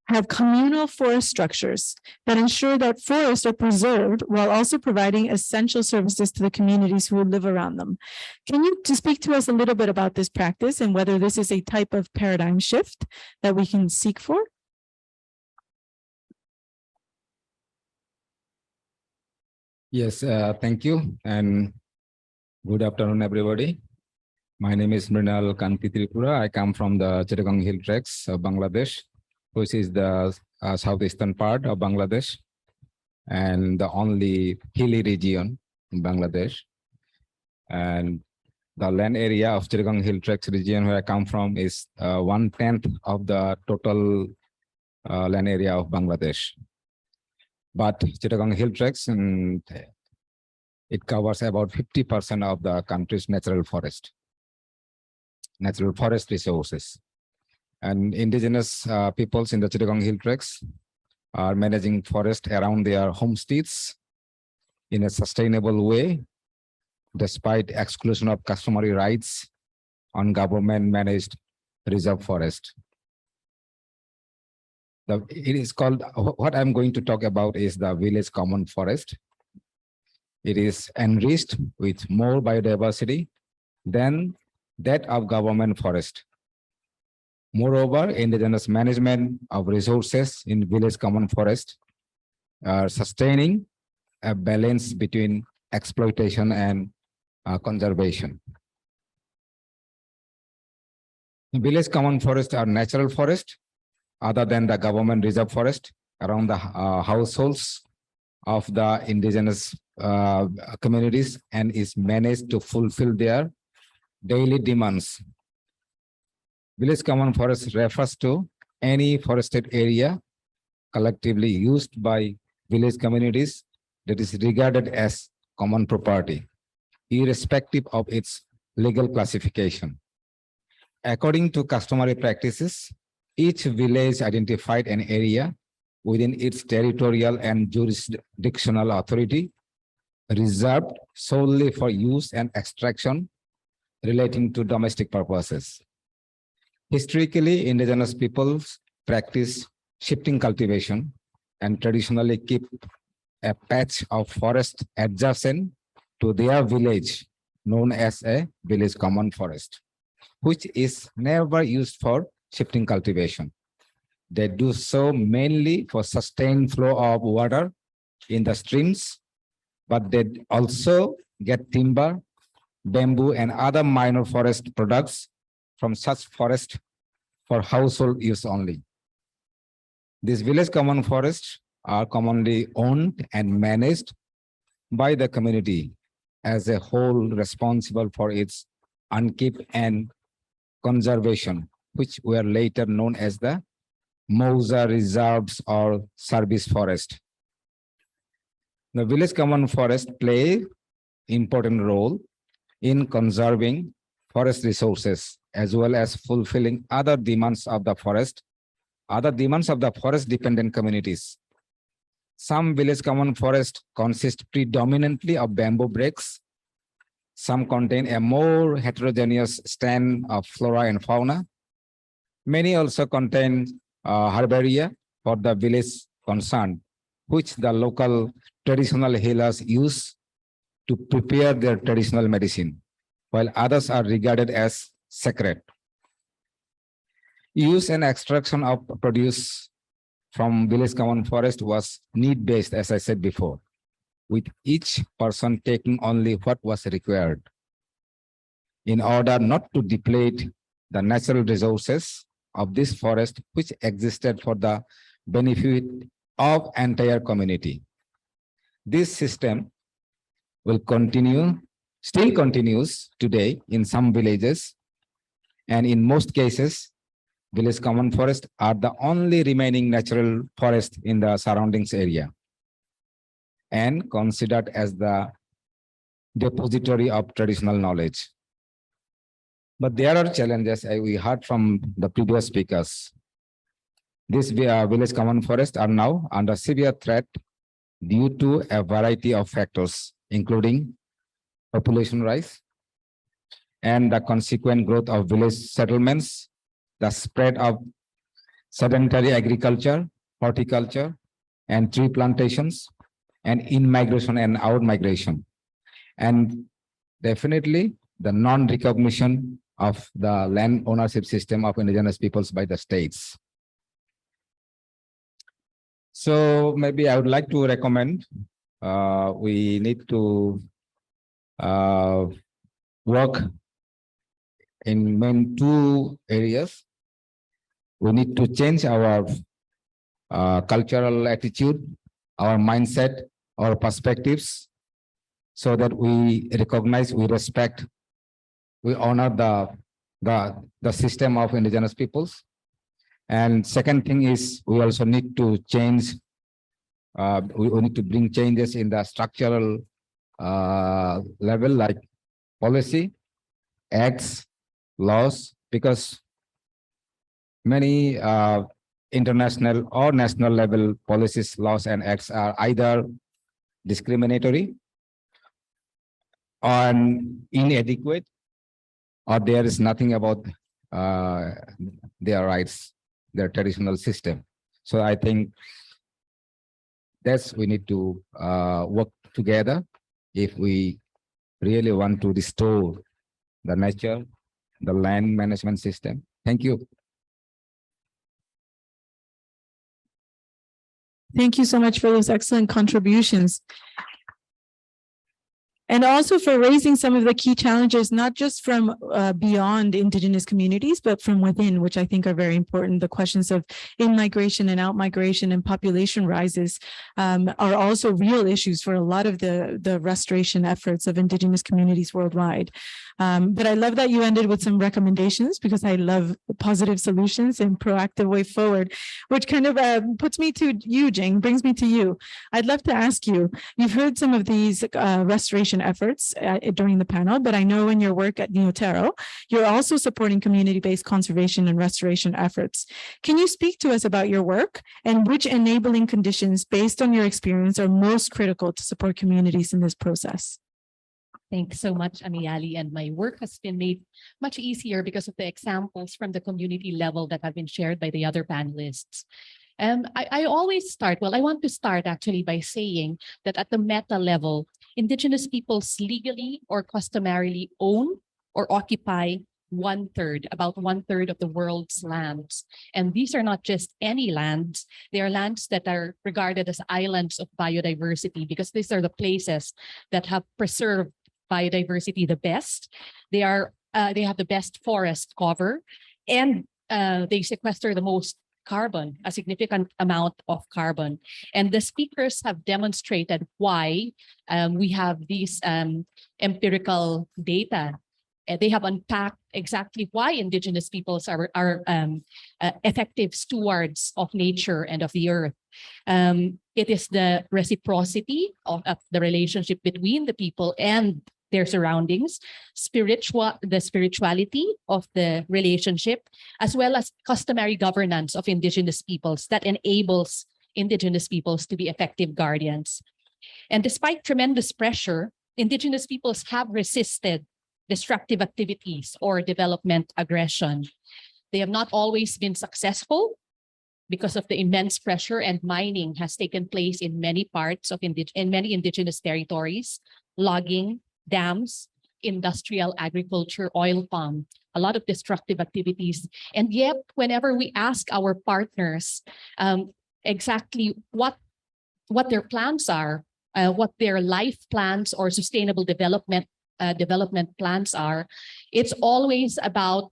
Speaker 6: have communal forest structures that ensure that forests are preserved while also providing essential services to the communities who live around them. Can you speak to us a little bit about this practice and whether this is a type of paradigm shift that we can seek for?
Speaker 10: Yes, thank you and good afternoon, everybody. My name is Mrinal Kanti Tripura. I come from the Chittagong Hill Tracts of Bangladesh, which is the southeastern part of Bangladesh and the only hilly region in Bangladesh. And the land area of Chittagong Hill Tracts region where I come from is 1/10 of the total land area of Bangladesh. But Chittagong Hill Tracts, it covers about 50% of the country's natural forest resources. And indigenous peoples in the Chittagong Hill Tracts are managing forest around their homesteads in a sustainable way, despite exclusion of customary rights on government-managed reserve forest. It is called, what I'm going to talk about is the village common forest. It is enriched with more biodiversity than that of government forest. Moreover, indigenous management of resources in village common forest are sustaining a balance between exploitation and conservation. Village common forests are natural forests other than the government reserve forest around the households of the indigenous communities and is managed to fulfill their daily demands. Village common forest refers to any forested area collectively used by village communities that is regarded as common property, irrespective of its legal classification. According to customary practices, each village identified an area within its territorial and jurisdictional authority reserved solely for use and extraction relating to domestic purposes. Historically, indigenous peoples practice shifting cultivation and traditionally keep a patch of forest adjacent to their village known as a village common forest, which is never used for shifting cultivation. They do so mainly for sustained flow of water in the streams, but they also get timber, bamboo, and other minor forest products from such forest for household use only. These village common forests are commonly owned and managed by the community as a whole, responsible for its upkeep and conservation, which were later known as the Mausa reserves or service forest. The village common forest play important role in conserving forest resources as well as fulfilling other demands of the forest dependent communities. Some village common forests consist predominantly of bamboo breaks. Some contain a more heterogeneous stand of flora and fauna. Many also contain herbaria for the village concerned, which the local traditional healers use to prepare their traditional medicine, while others are regarded as sacred. Use and extraction of produce from village common forest was need-based, as I said before, with each person taking only what was required in order not to deplete the natural resources of this forest, which existed for the benefit of entire community. This system will still continues today in some villages, and in most cases, village common forests are the only remaining natural forest in the surroundings area and considered as the depository of traditional knowledge. But there are challenges we heard from the previous speakers. These village common forests are now under severe threat due to a variety of factors, including population rise and the consequent growth of village settlements, the spread of sedentary agriculture, horticulture, and tree plantations, and in-migration and out-migration. And definitely the non-recognition of the land ownership system of indigenous peoples by the states. So maybe I would like to recommend we need to work in main two areas. We need to change our cultural attitude, our mindset, our perspectives, so that we recognize, we respect, we honor the system of indigenous peoples. And second thing is we also need to change, we need to bring changes in the structural level, like policy, acts, laws, because many international or national level policies, laws, and acts are either discriminatory or inadequate, or there is nothing about their rights, their traditional system. So I think that's we need to work together if we really want to restore the nature, the land management system. Thank you.
Speaker 6: Thank you so much for those excellent contributions. and also for raising some of the key challenges, not just from beyond Indigenous communities, but from within, which I think are very important. The questions of in-migration and out-migration and population rises are also real issues for a lot of the restoration efforts of Indigenous communities worldwide. But I love that you ended with some recommendations, because I love positive solutions and proactive way forward, which kind of puts me to you, Jing, brings me to you. I'd love to ask you, you've heard some of these restoration efforts during the panel, but I know in your work at Neotero, you're also supporting community-based conservation and restoration efforts. Can you speak to us about your work and which enabling conditions based on your experience are most critical to support communities in this process?
Speaker 11: Thanks so much, Amiali. And my work has been made much easier because of the examples from the community level that have been shared by the other panelists. I always start, well, I want to start actually by saying that at the meta level, Indigenous peoples legally or customarily own or occupy about one third of the world's lands. And these are not just any lands, they are lands that are regarded as islands of biodiversity, because these are the places that have preserved biodiversity the best. They have the best forest cover, and they sequester the most carbon, a significant amount of carbon. And the speakers have demonstrated why we have these empirical data. They have unpacked exactly why Indigenous peoples are effective stewards of nature and of the earth. It is the reciprocity of the relationship between the people and their surroundings, the spirituality of the relationship, as well as customary governance of Indigenous peoples that enables Indigenous peoples to be effective guardians. And despite tremendous pressure, Indigenous peoples have resisted destructive activities or development aggression. They have not always been successful because of the immense pressure, and mining has taken place in many parts of many Indigenous territories, logging, dams, industrial agriculture, oil palm, a lot of destructive activities. And yet, whenever we ask our partners exactly what their plans are, what their life plans or sustainable development plans are, it's always about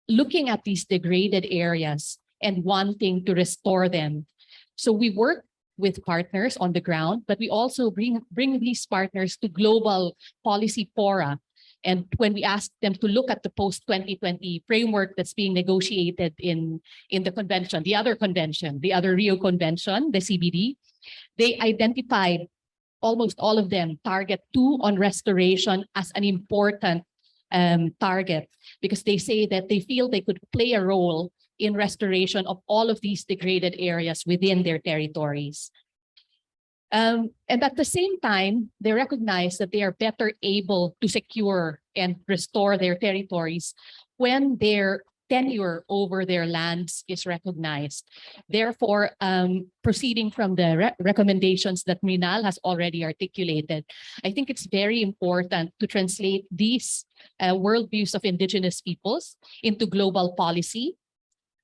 Speaker 11: looking at these degraded areas and wanting to restore them. So we work with partners on the ground, but we also bring these partners to global policy fora. And when we ask them to look at the post-2020 framework that's being negotiated in the convention, the other Rio Convention, the CBD, they identified, almost all of them, target 2 on restoration as an important target, because they say that they feel they could play a role in restoration of all of these degraded areas within their territories. And at the same time, they recognize that they are better able to secure and restore their territories when their tenure over their lands is recognized. Therefore, proceeding from the recommendations that Mrinal has already articulated, I think it's very important to translate these worldviews of Indigenous peoples into global policy,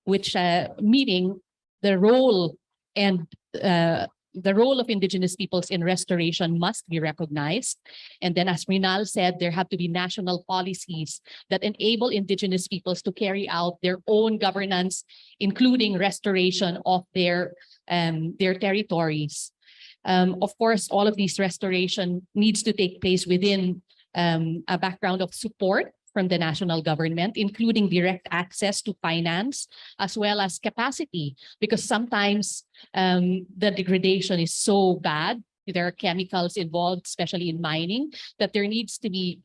Speaker 11: which meaning the role of Indigenous peoples in restoration must be recognized. And then, as Mrinal said, there have to be national policies that enable Indigenous peoples to carry out their own governance, including restoration of their territories. Of course, all of these restoration needs to take place within a background of support from the national government, including direct access to finance, as well as capacity, because sometimes the degradation is so bad, there are chemicals involved, especially in mining, that there needs to be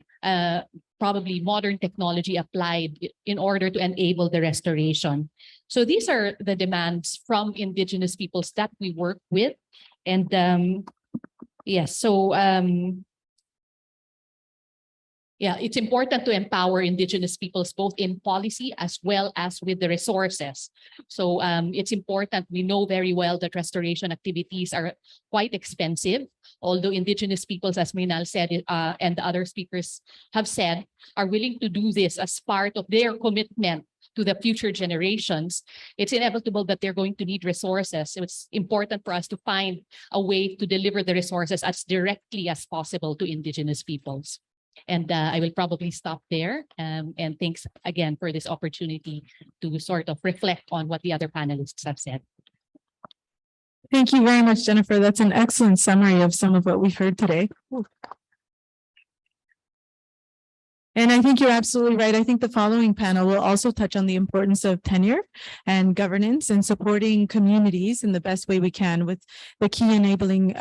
Speaker 11: probably modern technology applied in order to enable the restoration. So these are the demands from Indigenous peoples that we work with. And yes, so yeah, it's important to empower Indigenous peoples both in policy as well as with the resources. So it's important, we know very well that restoration activities are quite expensive, although Indigenous peoples, as Mrinal said, and the other speakers have said, are willing to do this as part of their commitment to the future generations, it's inevitable that they're going to need resources. So it's important for us to find a way to deliver the resources as directly as possible to Indigenous peoples. And I will probably stop there. And thanks again for this opportunity to sort of reflect on what the other panelists have said.
Speaker 6: Thank you very much, Jennifer. That's an excellent summary of some of what we've heard today. And I think you're absolutely right. I think the following panel will also touch on the importance of tenure and governance and supporting communities in the best way we can with the key enabling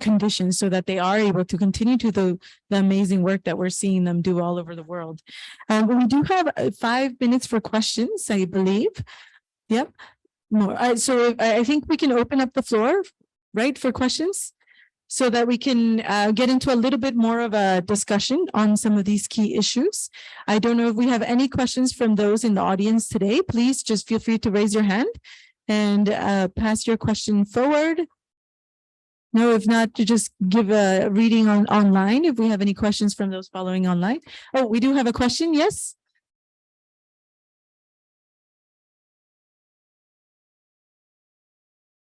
Speaker 6: conditions so that they are able to continue to do the amazing work that we're seeing them do all over the world. We do have 5 minutes for questions, I believe. Yep. More. So I think we can open up the floor, right, for questions, so that we can get into a little bit more of a discussion on some of these key issues. I don't know if we have any questions from those in the audience today. Please just feel free to raise your hand and pass your question forward. No, if not, to just give a reading online if we have any questions from those following online. Oh, we do have a question, yes?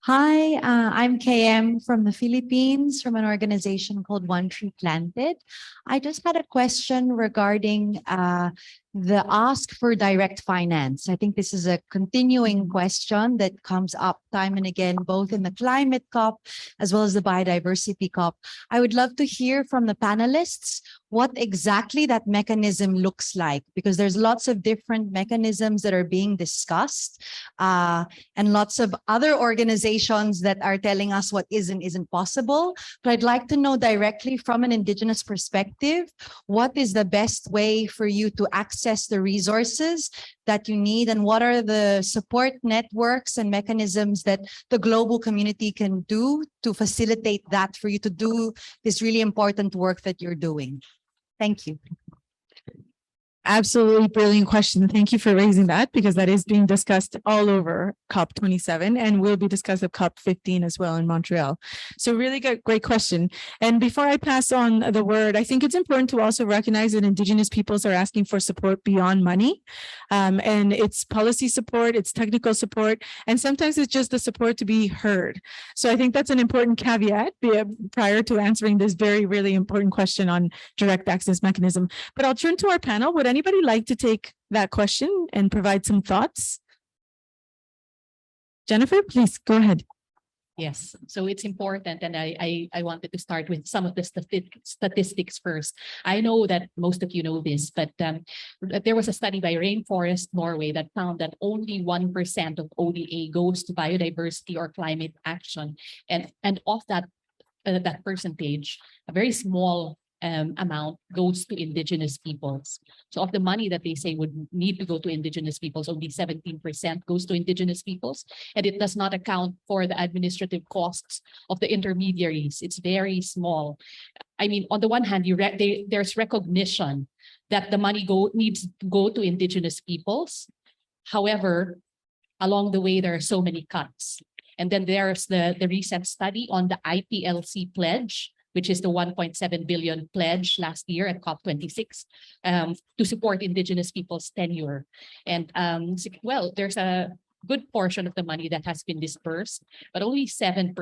Speaker 12: Hi, I'm KM from the Philippines, from an organization called One Tree Planted. I just had a question regarding the ask for direct finance. I think this is a continuing question that comes up time and again, both in the climate COP as well as the biodiversity COP. I would love to hear from the panelists what exactly that mechanism looks like, because there's lots of different mechanisms that are being discussed and lots of other organizations that are telling us what is and isn't possible. But I'd like to know directly from an Indigenous perspective, what is the best way for you to access the resources that you need, and what are the support networks and mechanisms that the global community can do to facilitate that for you to do this really important work that you're doing? Thank you.
Speaker 6: Absolutely brilliant question. Thank you for raising that, because that is being discussed all over COP27 and will be discussed at COP15 as well in Montreal. So really great question. And before I pass on the word, I think it's important to also recognize that Indigenous peoples are asking for support beyond money. And it's policy support, it's technical support, and sometimes it's just the support to be heard. So I think that's an important caveat prior to answering this really important question on direct access mechanism. But I'll turn to our panel. Would anybody like to take that question and provide some thoughts? Jennifer, please go ahead.
Speaker 11: Yes, so it's important, and I wanted to start with some of the statistics first. I know that most of you know this, but there was a study by Rainforest Norway that found that only 1% of ODA goes to biodiversity or climate action, and of that percentage, a very small amount goes to Indigenous peoples. So of the money that they say would need to go to Indigenous peoples, only 17% goes to Indigenous peoples, and it does not account for the administrative costs of the intermediaries. It's very small. I mean, on the one hand, there's recognition that the money needs to go to Indigenous peoples. However, along the way, there are so many cuts. And then there's the recent study on the IPLC pledge, which is the 1.7 billion pledge last year at COP26 to support Indigenous people's tenure. And well, there's a good portion of the money that has been dispersed, but only 7%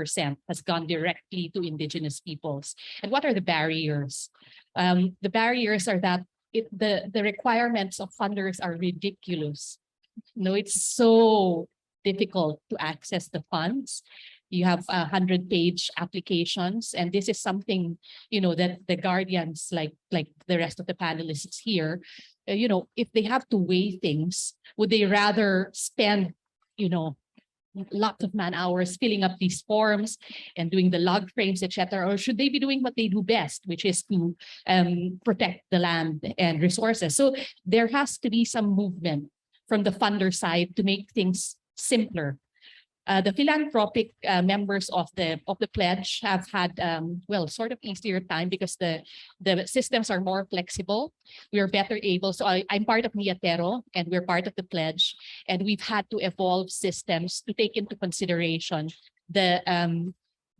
Speaker 11: has gone directly to Indigenous peoples. And what are the barriers? The barriers are that the requirements of funders are ridiculous. No, it's so difficult to access the funds. You have 100-page applications, and this is something, you know, that the guardians, like the rest of the panelists here, you know, if they have to weigh things, would they rather spend, you know, lots of man hours filling up these forms and doing the log frames, etc., or should they be doing what they do best, which is to protect the land and resources? So there has to be some movement from the funder side to make things simpler. The philanthropic members of the pledge have had well, sort of easier time because the systems are more flexible. We are better able. So I'm part of Niatero, and we're part of the pledge, and we've had to evolve systems to take into consideration the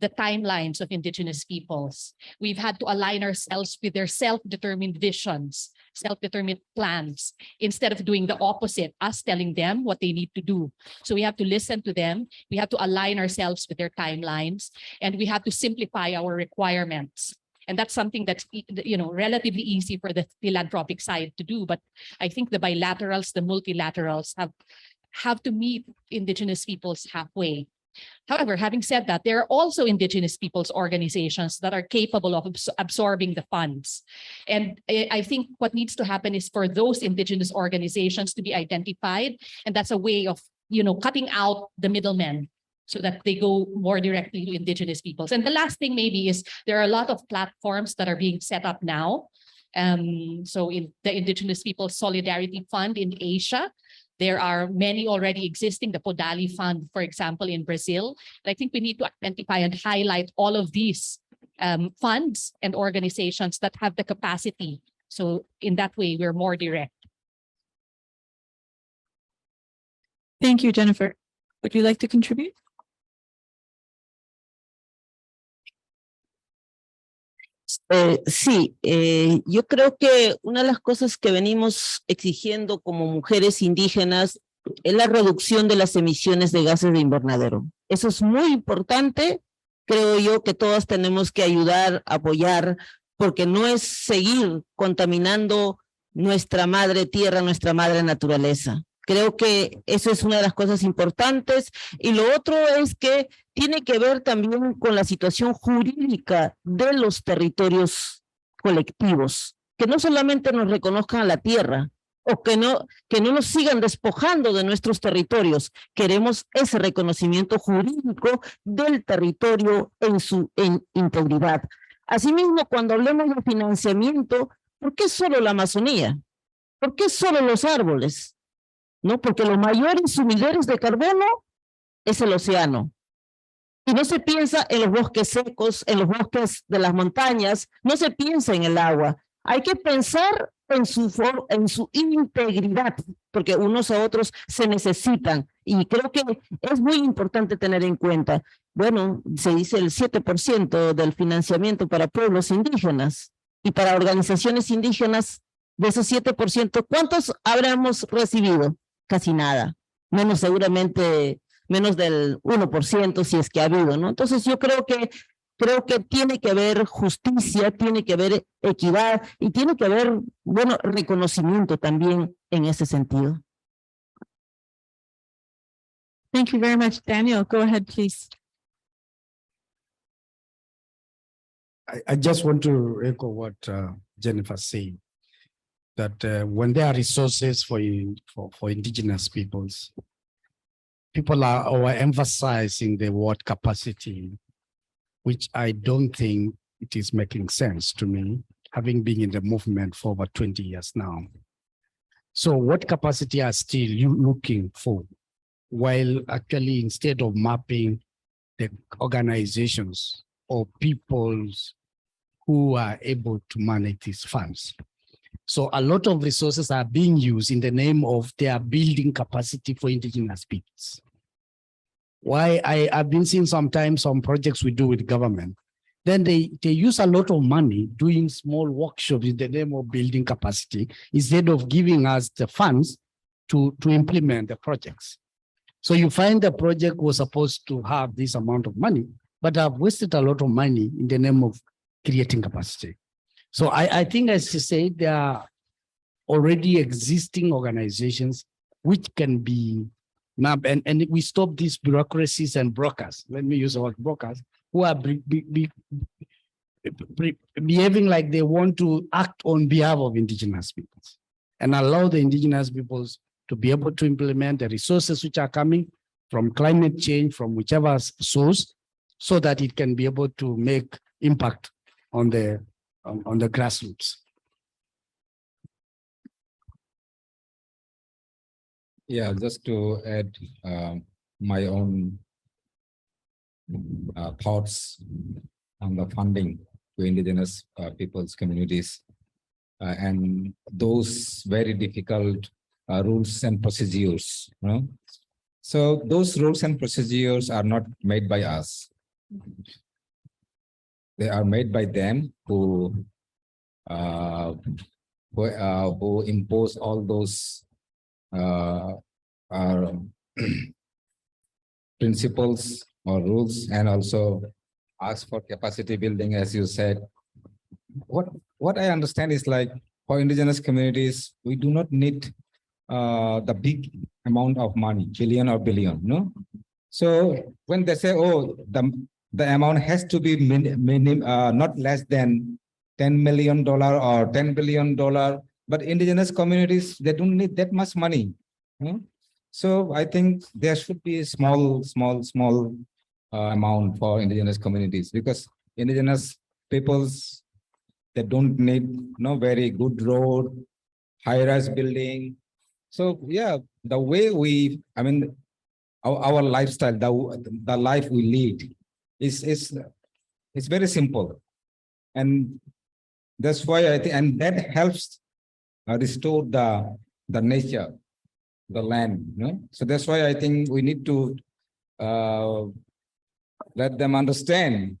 Speaker 11: the timelines of Indigenous peoples. We've had to align ourselves with their self-determined visions, self-determined plans, instead of doing the opposite, us telling them what they need to do. So we have to listen to them. We have to align ourselves with their timelines, and we have to simplify our requirements. And that's something that's, relatively easy for the philanthropic side to do. But I think the bilaterals, the multilaterals have to meet Indigenous peoples halfway. However, having said that, there are also Indigenous peoples organizations that are capable of absorbing the funds. And I think what needs to happen is for those Indigenous organizations to be identified. And that's a way of, cutting out the middlemen so that they go more directly to Indigenous peoples. And the last thing maybe is there are a lot of platforms that are being set up now. So in the Indigenous Peoples Solidarity Fund in Asia, there are many already existing, the Podali Fund, for example, in Brazil. And I think we need to identify and highlight all of these funds and organizations that have the capacity. So in that way, we're more direct.
Speaker 6: Thank you, Jennifer. Would you like to contribute?
Speaker 9: Sí, yo creo que una de las cosas que venimos exigiendo como mujeres indígenas es la reducción de las emisiones de gases de invernadero. Eso es muy importante. Creo yo que todas tenemos que ayudar, apoyar, porque no es seguir contaminando nuestra madre tierra, nuestra madre naturaleza. Creo que eso es una de las cosas importantes. Y lo otro es que tiene que ver también con la situación jurídica de los territorios colectivos, que no solamente nos reconozcan la tierra o que no nos sigan despojando de nuestros territorios. Queremos ese reconocimiento jurídico del territorio en su integridad. Asimismo, cuando hablemos de financiamiento, ¿por qué solo la Amazonía? ¿Por qué solo los árboles? ¿No? Porque los mayores sumidores de carbono es el océano. Y no se piensa en los bosques secos, en los bosques de las montañas, no se piensa en el agua. Hay que pensar en su integridad, porque unos a otros se necesitan. Y creo que es muy importante tener en cuenta, bueno, se dice el 7% del financiamiento para pueblos indígenas y para organizaciones indígenas, de esos 7%, ¿cuántos habremos recibido? Casi nada, menos seguramente, menos del 1% si es que ha habido, ¿no? Entonces yo creo que tiene que haber justicia, tiene que haber equidad y tiene que haber, bueno, reconocimiento también en ese sentido.
Speaker 6: Thank you very much, Daniel. Go ahead, please.
Speaker 8: I just want to echo what Jennifer said. That when there are resources for indigenous peoples, people are overemphasizing the word capacity, which I don't think it is making sense to me, having been in the movement for over 20 years now. So what capacity are still you looking for? While actually instead of mapping the organizations or peoples who are able to manage these funds. So a lot of resources are being used in the name of their building capacity for indigenous peoples. Why I've been seeing sometimes some projects we do with government, then they use a lot of money doing small workshops in the name of building capacity instead of giving us the funds to implement the projects. So you find the project was supposed to have this amount of money, but have wasted a lot of money in the name of creating capacity. So I think, as you say, there are already existing organizations which can be mapped, and we stop these bureaucracies and brokers. Let me use the word brokers, who are behaving like they want to act on behalf of indigenous peoples and allow the indigenous peoples to be able to implement the resources which are coming from climate change, from whichever source, so that it can be able to make impact on the grassroots.
Speaker 10: Yeah, just to add my own thoughts on the funding to indigenous peoples, communities, and those very difficult rules and procedures. You know? So those rules and procedures are not made by us. they are made by them who impose all those principles or rules, and also ask for capacity building, as you said. What I understand is like for indigenous communities, we do not need the big amount of money, billion or billion, no? So when they say, oh, the amount has to be not less than $10 million or $10 billion, but indigenous communities, they don't need that much money. So I think there should be a small amount for indigenous communities, because indigenous peoples, they don't need very good road, high-rise building. So yeah, the way our lifestyle, the life we lead is very simple. And that's why I think, and that helps restore the nature, the land. So that's why I think we need to let them understand,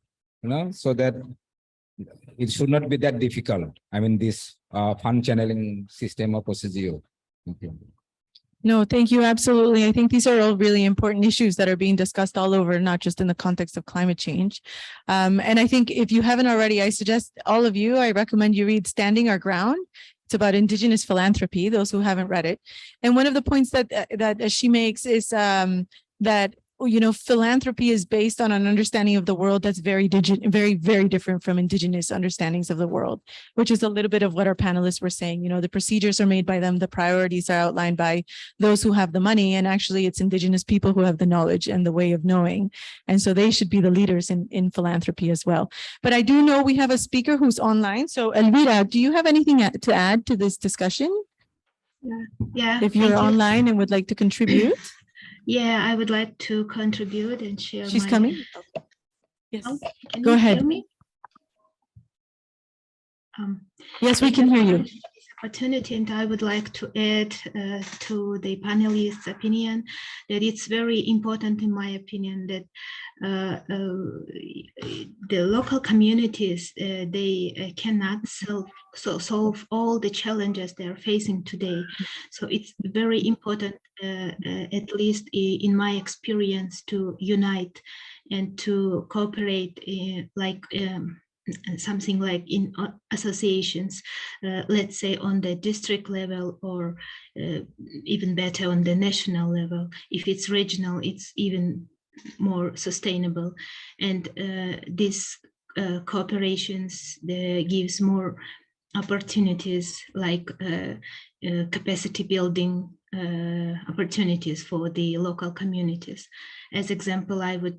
Speaker 10: so that it should not be that difficult. This fund channeling system or procedure. Okay.
Speaker 6: No, thank you. Absolutely. I think these are all really important issues that are being discussed all over, not just in the context of climate change. And I think if you haven't already, I suggest all of you, I recommend you read Standing Our Ground. It's about indigenous philanthropy, those who haven't read it. And one of the points that she makes is that philanthropy is based on an understanding of the world that's very different from indigenous understandings of the world, which is a little bit of what our panelists were saying. The procedures are made by them, the priorities are outlined by those who have the money, and actually it's indigenous people who have the knowledge and the way of knowing. And so they should be the leaders in philanthropy as well. But I do know we have a speaker who's online. So Elvira, do you have anything to add to this discussion?
Speaker 7: Yeah.
Speaker 6: If you're online and would like to contribute.
Speaker 7: Yeah, I would like to contribute and share.
Speaker 6: She's coming. Yes.
Speaker 7: Can
Speaker 6: Go
Speaker 7: you
Speaker 6: ahead.
Speaker 7: hear me?
Speaker 6: Yes, we can hear you.
Speaker 7: Opportunity, and I would like to add to the panelists' opinion that it's very important, in my opinion, that the local communities, they cannot solve all the challenges they're facing today. So it's very important, at least in my experience, to unite and to cooperate something like in associations, let's say on the district level, or even better on the national level. If it's regional, it's even more sustainable. And this cooperations gives more opportunities, like capacity building opportunities for the local communities. As example, I would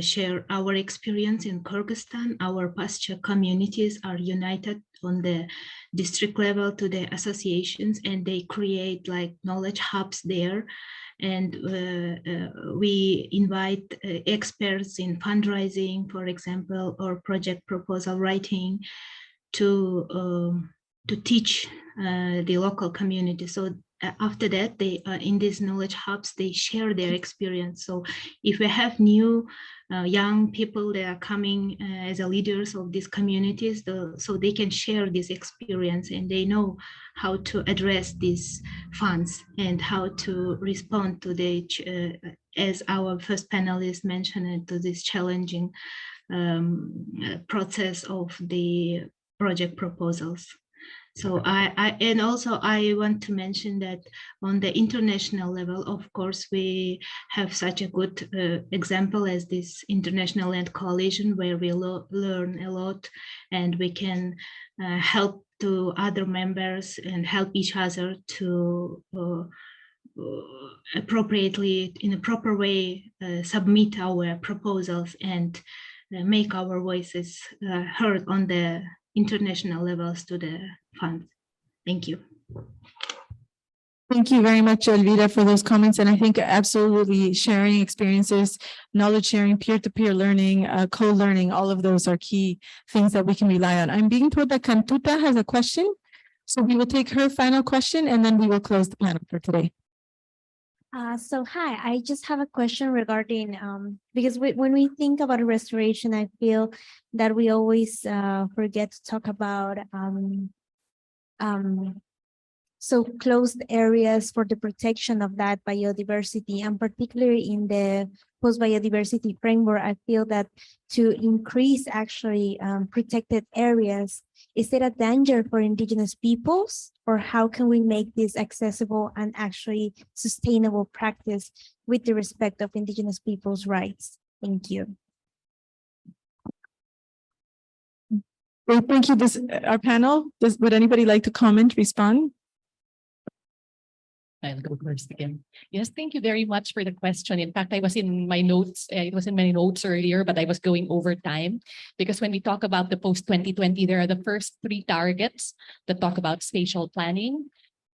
Speaker 7: share our experience in Kyrgyzstan. Our pasture communities are united on the district level to the associations, and they create like knowledge hubs there. And we invite experts in fundraising, for example, or project proposal writing to teach the local community. So after that, they in these knowledge hubs, they share their experience. So if we have new young people that are coming as a leaders of these communities, so they can share this experience, and they know how to address these funds and how to respond to the, as our first panelist mentioned, to this challenging process of the project proposals. So and also I want to mention that on the international level, of course, we have such a good example as this International Land Coalition, where we learn a lot, and we can help to other members and help each other to appropriately, in a proper way, submit our proposals and make our voices heard on the international levels to the fund. Thank you.
Speaker 6: Thank you very much, Elvira, for those comments. And I think absolutely sharing experiences, knowledge sharing, peer-to-peer learning, co-learning, all of those are key things that we can rely on. I'm being told that Kantuta has a question. So we will take her final question, and then we will close the panel for today.
Speaker 2: Hi, I just have a question regarding, because when we think about restoration, I feel that we always forget to talk about so closed areas for the protection of that biodiversity, and particularly in the post-biodiversity framework, I feel that to increase actually protected areas, is it a danger for Indigenous peoples, or how can we make this accessible and actually sustainable practice with the respect of Indigenous peoples' rights? Thank you.
Speaker 6: Great, thank you. Our panel, would anybody like to comment, respond?
Speaker 11: I'll go first again. Yes, thank you very much for the question. In fact, I was in my notes, it was in my notes earlier, but I was going over time because when we talk about the post-2020, there are the first 3 targets that talk about spatial planning,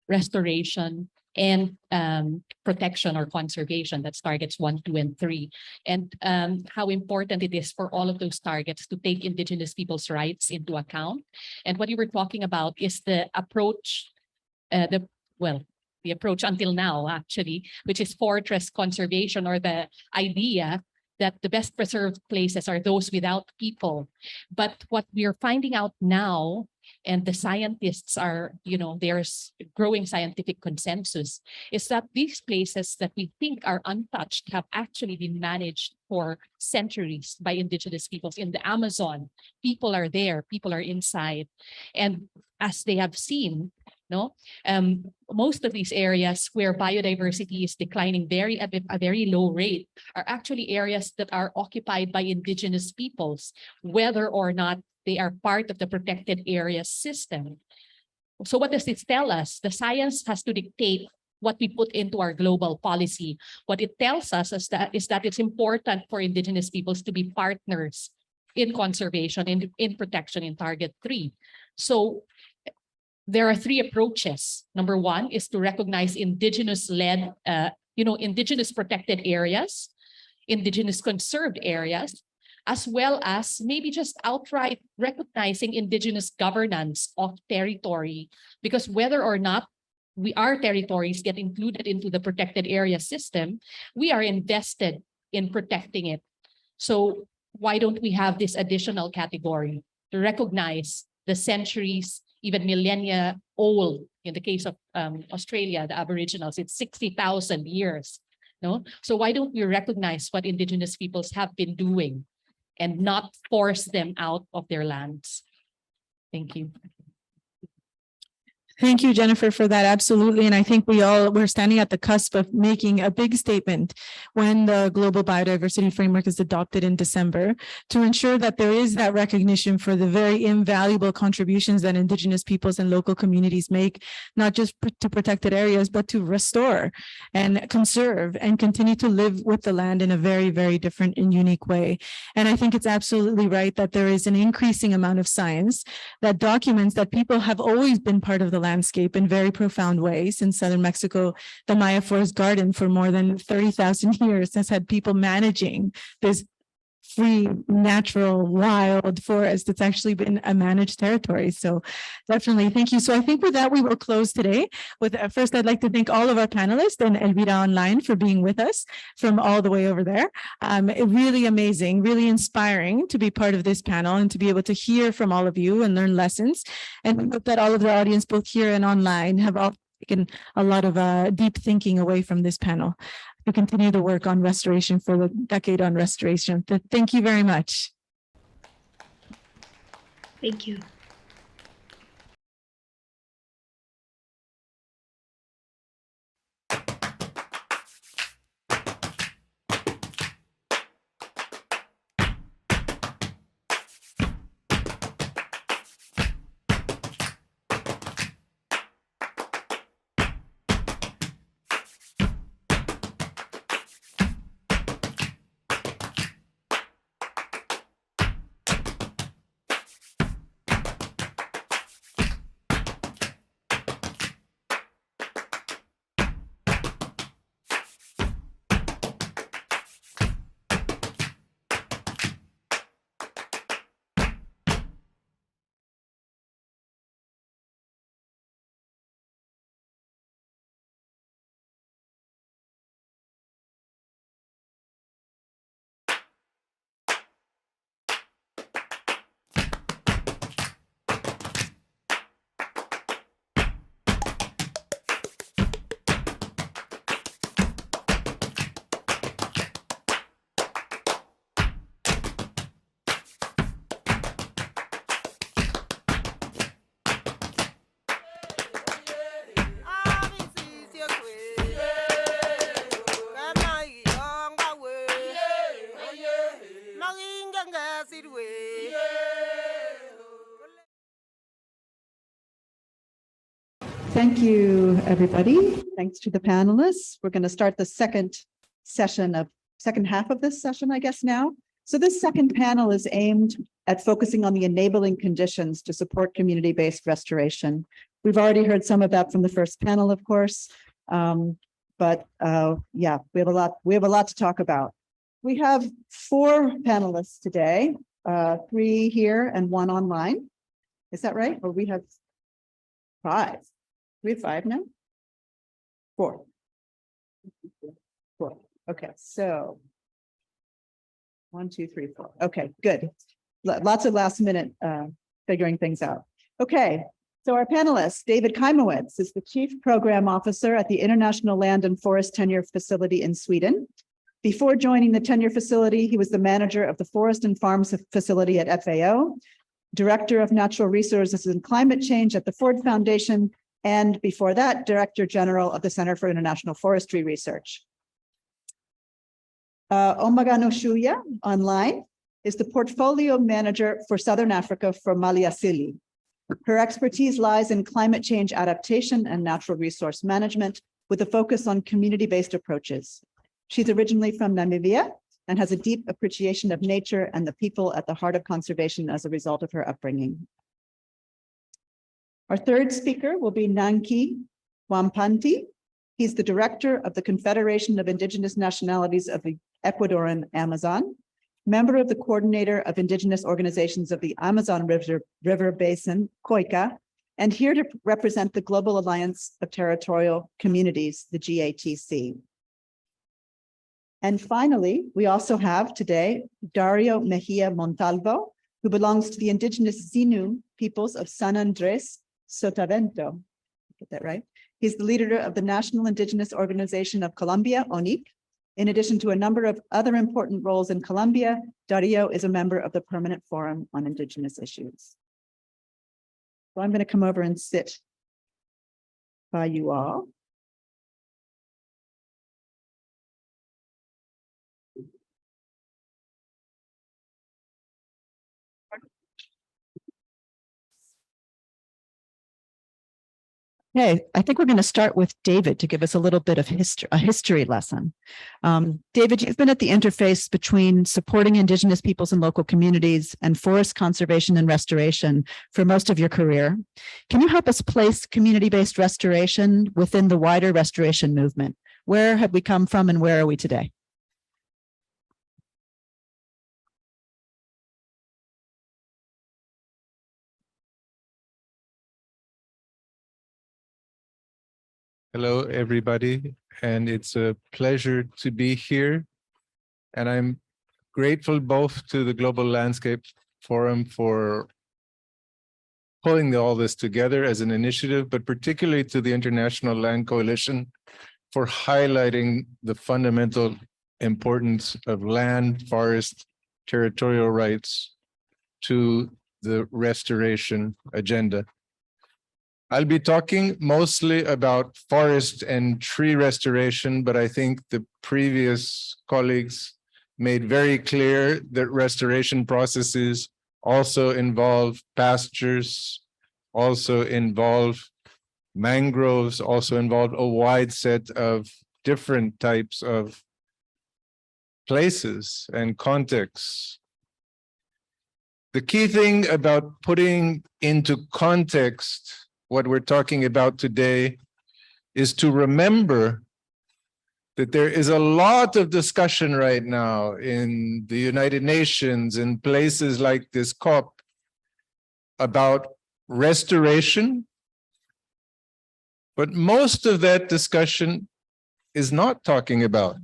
Speaker 11: restoration, and protection or conservation. That's targets 1, 2, and 3. And how important it is for all of those targets to take Indigenous people's rights into account. And what you were talking about is the approach, the approach until now, actually, which is fortress conservation, or the idea that the best preserved places are those without people. But what we are finding out now, and the scientists are, there's growing scientific consensus, is that these places that we think are untouched have actually been managed for centuries by Indigenous peoples. In the Amazon, people are there, people are inside. And as they have seen, most of these areas where biodiversity is declining at a very low rate are actually areas that are occupied by Indigenous peoples, whether or not they are part of the protected areas system. So what does this tell us? The science has to dictate what we put into our global policy. What it tells us is that it's important for Indigenous peoples to be partners in conservation, in protection, in Target 3. So there are 3 approaches. Number 1 is to recognize Indigenous-led, Indigenous protected areas, Indigenous conserved areas, as well as maybe just outright recognizing Indigenous governance of territory, because whether or not our territories get included into the protected area system, we are invested in protecting it. So why don't we have this additional category to recognize the centuries, even millennia old? In the case of Australia, the Aboriginals, it's 60,000 years. So why don't we recognize what Indigenous peoples have been doing and not force them out of their lands? Thank you.
Speaker 6: Thank you, Jennifer, for that. Absolutely. And I think we're standing at the cusp of making a big statement when the Global Biodiversity Framework is adopted in December, to ensure that there is that recognition for the very invaluable contributions that Indigenous peoples and local communities make, not just to protected areas, but to restore and conserve and continue to live with the land in a very, very different and unique way. And I think it's absolutely right that there is an increasing amount of science that documents that people have always been part of the landscape in very profound ways. In southern Mexico, the Maya Forest Garden for more than 30,000 years has had people managing this free, natural, wild forest. It's actually been a managed territory. So definitely, thank you. So I think with that, we will close today. First, I'd like to thank all of our panelists and Elvira Online for being with us from all the way over there. Really amazing, really inspiring to be part of this panel and to be able to hear from all of you and learn lessons. And we hope that all of the audience, both here and online, have all taken a lot of deep thinking away from this panel to continue the work on restoration for the decade on restoration. Thank you very much.
Speaker 7: Thank you.
Speaker 6: Thank you, everybody. Thanks to the panelists. We're going to start the second half of this session, I guess now. So this second panel is aimed at focusing on the enabling conditions to support community-based restoration. We've already heard some of that from the first panel, of course. Yeah, we have a lot to talk about. We have 4 panelists today, 3 here and 1 online. Is that right? Or we have 5? We have 5 now? 4. 4. Okay, so 1, 2, 3, 4. Okay, good. Lots of last minute figuring things out. Okay, so our panelist, David Kaimowitz, is the Chief Program Officer at the International Land and Forest Tenure Facility in Sweden. Before joining the tenure facility, he was the manager of the Forest and Farms Facility at FAO, Director of Natural Resources and Climate Change at the Ford Foundation, and before that, Director General of the Center for International Forestry Research. Omagano Shuya, online, is the Portfolio Manager for Southern Africa for Maliasili. Her expertise lies in climate change adaptation and natural resource management with a focus on community-based approaches. She's originally from Namibia and has a deep appreciation of nature and the people at the heart of conservation as a result of her upbringing. Our third speaker will be Nanki Wampanti. He's the director of the Confederation of Indigenous Nationalities of the Ecuadorian Amazon, member of the coordinator of Indigenous Organizations of the Amazon River Basin, COICA, and here to represent the Global Alliance of Territorial Communities, the GATC. And finally, we also have today Dario Mejia Montalvo, who belongs to the Indigenous Zinu peoples of San Andres Sotavento. Get that right? He's the leader of the National Indigenous Organization of Colombia, ONIC. In addition to a number of other important roles in Colombia, Dario is a member of the Permanent Forum on Indigenous Issues. So I'm going to come over and sit by you all.
Speaker 13: Okay, I think we're going to start with David to give us a little bit of a history lesson. David, you've been at the interface between supporting Indigenous peoples and local communities and forest conservation and restoration for most of your career. Can you help us place community-based restoration within the wider restoration movement? Where have we come from and where are we today?
Speaker 14: Hello, everybody, and it's a pleasure to be here. And I'm grateful both to the Global Landscape Forum for pulling all this together as an initiative, but particularly to the International Land Coalition for highlighting the fundamental importance of land, forest, territorial rights to the restoration agenda. I'll be talking mostly about forest and tree restoration, but I think the previous colleagues made very clear that restoration processes also involve pastures, also involve mangroves, also involve a wide set of different types of places and contexts. The key thing about putting into context what we're talking about today is to remember that there is a lot of discussion right now in the United Nations and places like this COP about restoration, but most of that discussion is not talking about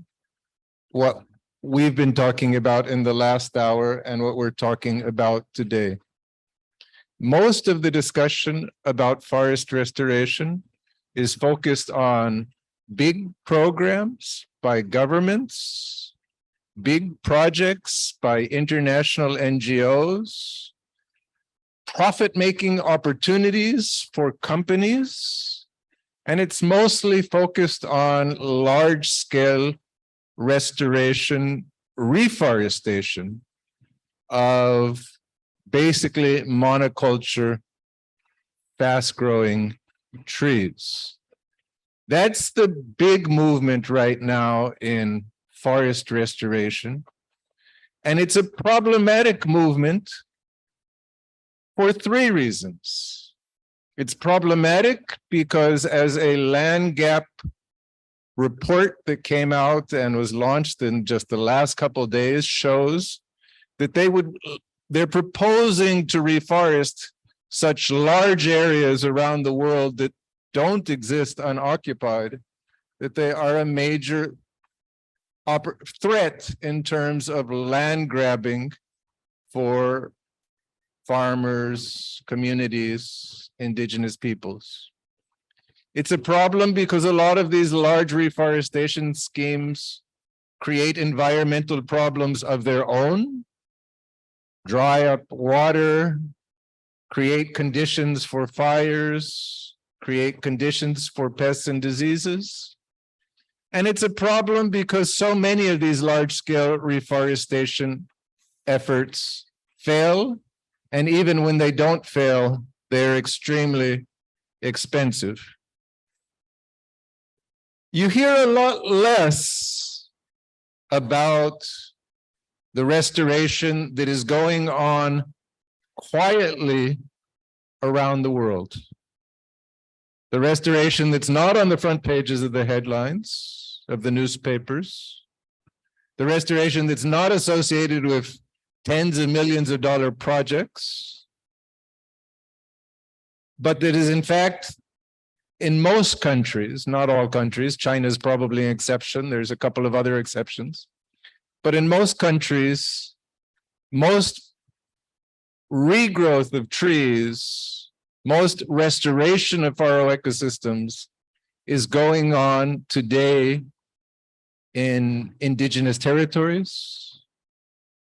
Speaker 14: what we've been talking about in the last hour and what we're talking about today. Most of the discussion about forest restoration is focused on big programs by governments, big projects by international NGOs, profit-making opportunities for companies, and it's mostly focused on large-scale restoration, reforestation of basically monoculture, fast-growing trees. That's the big movement right now in forest restoration. And it's a problematic movement for three reasons. It's problematic because, as a land gap report that came out and was launched in just the last couple of days shows, that they're proposing to reforest such large areas around the world that don't exist unoccupied, that they are a major threat in terms of land grabbing for farmers, communities, indigenous peoples. It's a problem because a lot of these large reforestation schemes create environmental problems of their own, dry up water, create conditions for fires, create conditions for pests and diseases. And it's a problem because so many of these large-scale reforestation efforts fail, and even when they don't fail, they're extremely expensive. You hear a lot less about the restoration that is going on quietly around the world. The restoration that's not on the front pages of the headlines of the newspapers. The restoration that's not associated with tens of millions of dollar projects, but that is in fact, in most countries, not all countries, China is probably an exception, there's a couple of other exceptions, but in most countries, most regrowth of trees, most restoration of faro ecosystems is going on today in indigenous territories,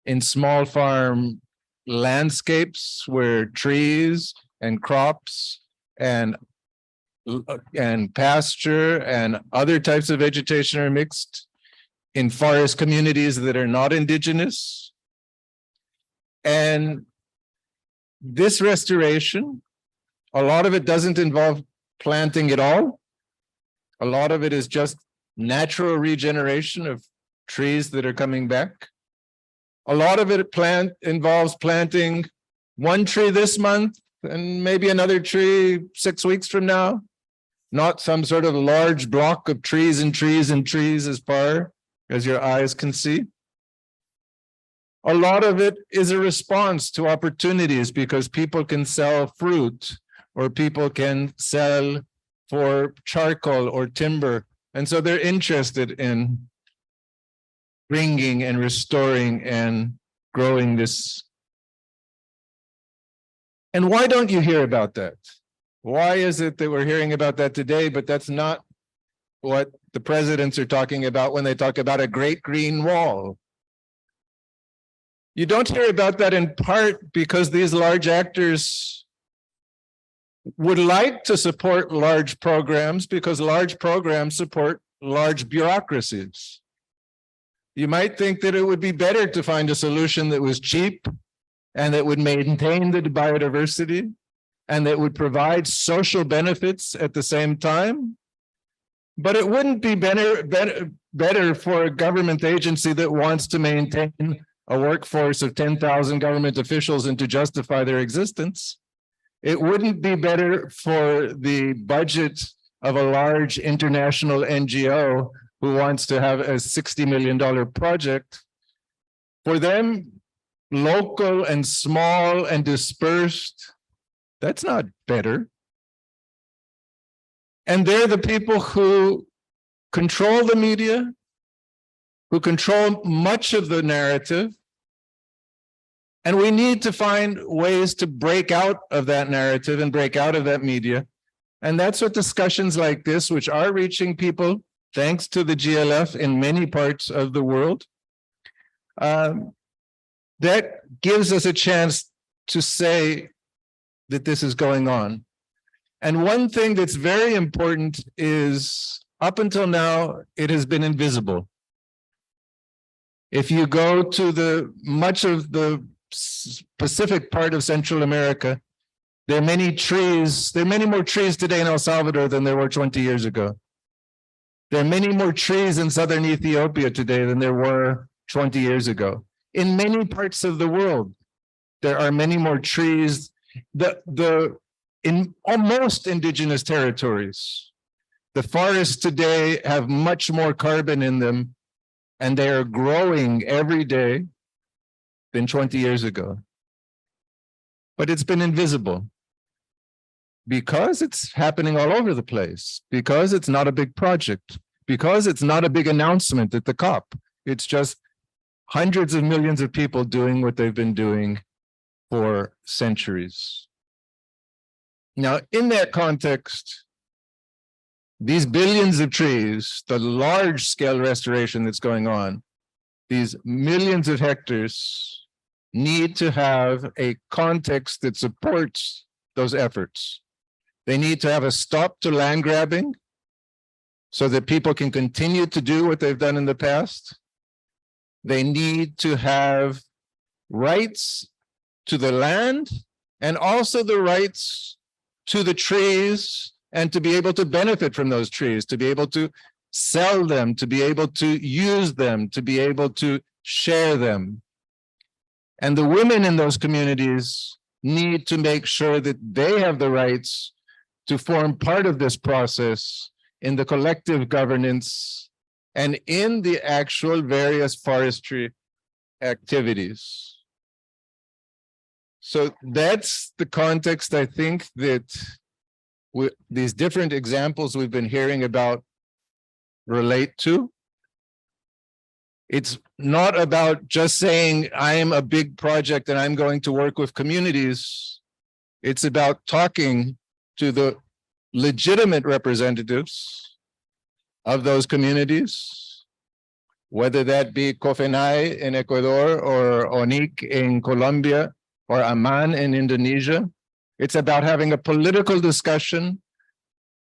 Speaker 14: in small farm landscapes where trees and crops and pasture and other types of vegetation are mixed, in forest communities that are not indigenous. And this restoration, a lot of it doesn't involve planting at all. A lot of it is just natural regeneration of trees that are coming back. A lot of it involves planting one tree this month and maybe another tree 6 weeks from now. Not some sort of large block of trees and trees and trees as far as your eyes can see. A lot of it is a response to opportunities because people can sell fruit or people can sell for charcoal or timber. And so they're interested in bringing and restoring and growing this. And why don't you hear about that? Why is it that we're hearing about that today, but that's not what the presidents are talking about when they talk about a great green wall? You don't hear about that in part because these large actors would like to support large programs because large programs support large bureaucracies. You might think that it would be better to find a solution that was cheap and that would maintain the biodiversity and that would provide social benefits at the same time. But it wouldn't be better for a government agency that wants to maintain a workforce of 10,000 government officials and to justify their existence. It wouldn't be better for the budget of a large international NGO who wants to have a $60 million project. For them, local and small and dispersed, that's not better. And they're the people who control the media, who control much of the narrative. And we need to find ways to break out of that narrative and break out of that media. And that's what discussions like this, which are reaching people, thanks to the GLF in many parts of the world, that gives us a chance to say that this is going on. And one thing that's very important is, up until now, it has been invisible. If you go to much of the Pacific part of Central America, There are many trees. There are many more trees today in El Salvador than there were 20 years ago. There are many more trees in southern Ethiopia today than there were 20 years ago. In many parts of the world, there are many more trees. In almost indigenous territories, the forests today have much more carbon in them, and they are growing every day than 20 years ago. But it's been invisible because it's happening all over the place, because it's not a big project, because it's not a big announcement at the COP. It's just hundreds of millions of people doing what they've been doing for centuries. Now, in that context, these billions of trees, the large scale restoration that's going on, these millions of hectares need to have a context that supports those efforts. They need to have a stop to land grabbing so that people can continue to do what they've done in the past. They need to have rights to the land and also the rights to the trees, and to be able to benefit from those trees, to be able to sell them, to be able to use them, to be able to share them. And the women in those communities need to make sure that they have the rights to form part of this process in the collective governance and in the actual various forestry activities. So that's the context, I think, that these different examples we've been hearing about relate to. It's not about just saying, I'm a big project and I'm going to work with communities. It's about talking to the legitimate representatives of those communities, whether that be COFENAI in Ecuador or ONIC in Colombia or Aman in Indonesia. It's about having a political discussion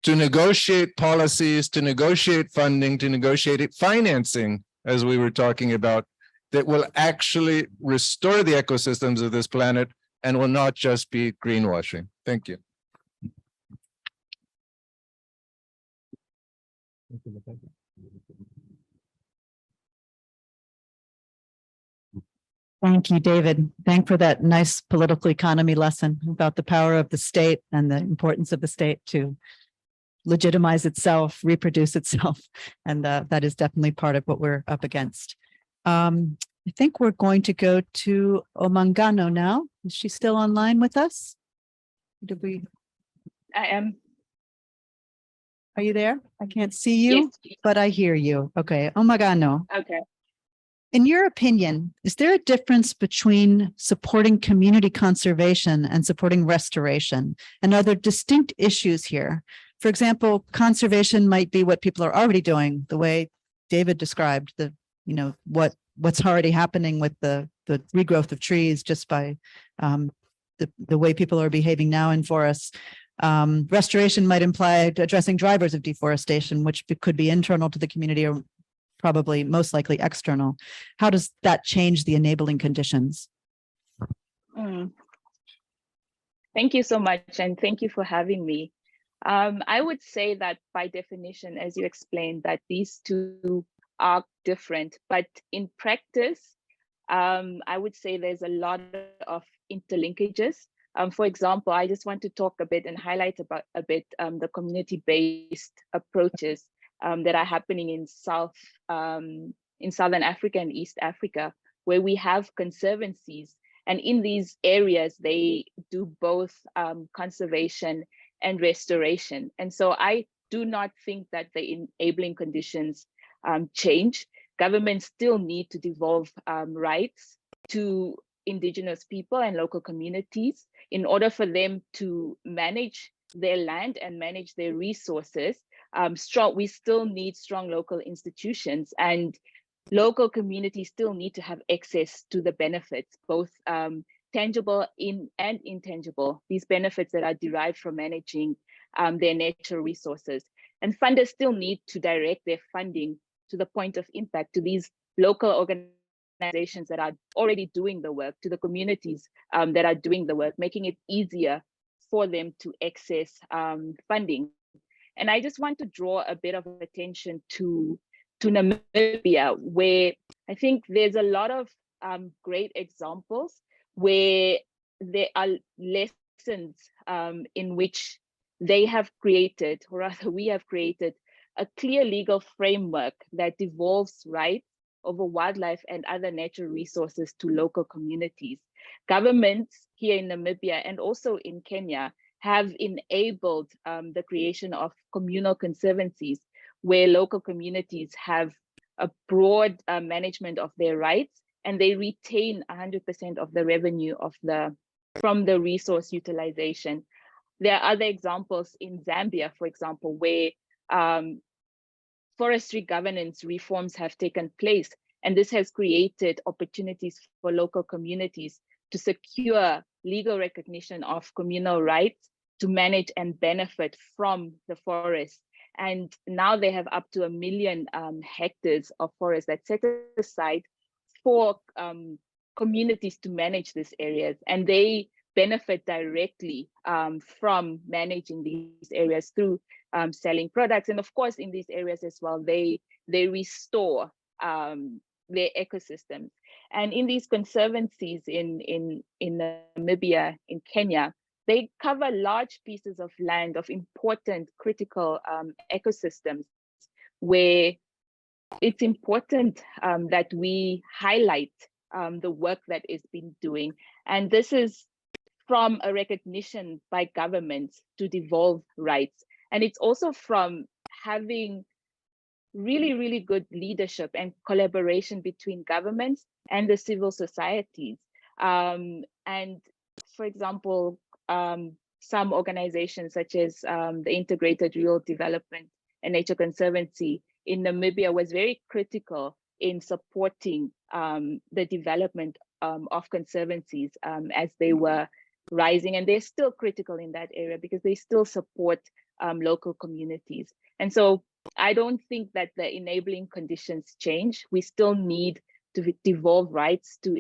Speaker 14: to negotiate policies, to negotiate funding, to negotiate financing, as we were talking about, that will actually restore the ecosystems of this planet and will not just be greenwashing. Thank you.
Speaker 13: Thank you, David. Thank for that nice political economy lesson about the power of the state and the importance of the state to legitimize itself, reproduce itself. And that is definitely part of what we're up against. I think we're going to go to Omangano now. Is she still online with us? Did we?
Speaker 15: I am.
Speaker 13: Are you there? I can't see you, yes, but I hear you. Okay, Omangano.
Speaker 15: Okay.
Speaker 13: In your opinion, is there a difference between supporting community conservation and supporting restoration? And are there distinct issues here? For example, conservation might be what people are already doing, the way David described, what's already happening with the regrowth of trees just by the way people are behaving now in forests. Restoration might imply addressing drivers of deforestation, which could be internal to the community or probably most likely external. How does that change the enabling conditions?
Speaker 15: Thank you so much, and thank you for having me. I would say that by definition, as you explained, that these two are different, but in practice, I would say there's a lot of interlinkages. For example, I just want to talk a bit and highlight the community-based approaches that are happening in Southern Africa and East Africa, where we have conservancies. And in these areas, they do both conservation and restoration. And so I do not think that the enabling conditions change. Governments still need to devolve rights to Indigenous people and local communities in order for them to manage their land and manage their resources. We still need strong local institutions, and local communities still need to have access to the benefits, both tangible and intangible, these benefits that are derived from managing their natural resources. And funders still need to direct their funding to the point of impact, to these local organizations that are already doing the work, to the communities that are doing the work, making it easier for them to access funding. And I just want to draw a bit of attention to Namibia, where I think there's a lot of great examples where there are lessons in which they have created, or rather we have created, a clear legal framework that devolves rights over wildlife and other natural resources to local communities. Governments here in Namibia and also in Kenya have enabled the creation of communal conservancies where local communities have a broad management of their rights, and they retain 100% of the revenue from the resource utilization. There are other examples in Zambia, for example, where forestry governance reforms have taken place, and this has created opportunities for local communities to secure legal recognition of communal rights to manage and benefit from the forest. And now they have up to 1 million hectares of forest that's set aside for communities to manage these areas, and they benefit directly from managing these areas through selling products. And of course, in these areas as well, they restore their ecosystems. And in these conservancies in Namibia, in Kenya, they cover large pieces of land of important critical ecosystems, where it's important that we highlight the work that is being doing. And this is from a recognition by governments to devolve rights. And it's also from having really, really good leadership and collaboration between governments and the civil societies. And for example, some organizations such as the Integrated Rural Development and Nature Conservancy in Namibia was very critical in supporting the development of conservancies as they were rising, and they're still critical in that area because they still support local communities. And so I don't think that the enabling conditions change. We still need to devolve rights to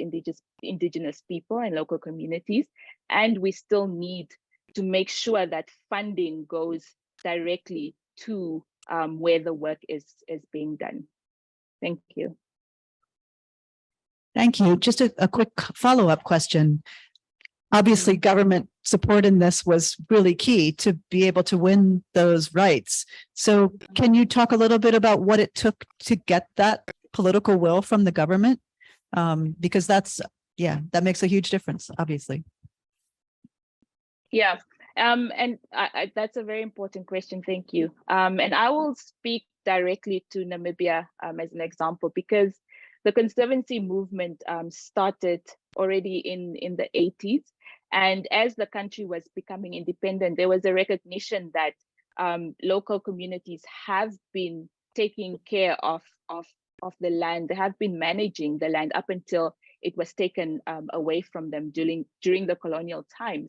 Speaker 15: indigenous people and local communities, and we still need to make sure that funding goes directly to where the work is being done. Thank you.
Speaker 13: Thank you. Just a quick follow-up question. Obviously, government support in this was really key to be able to win those rights. So can you talk a little bit about what it took to get that political will from the government? Because that makes a huge difference, obviously.
Speaker 15: Yeah, and that's a very important question. Thank you. And I will speak directly to Namibia as an example, because the conservancy movement started already in the 80s. And as the country was becoming independent, there was a recognition that local communities have been taking care of the land. They have been managing the land up until it was taken away from them during the colonial times.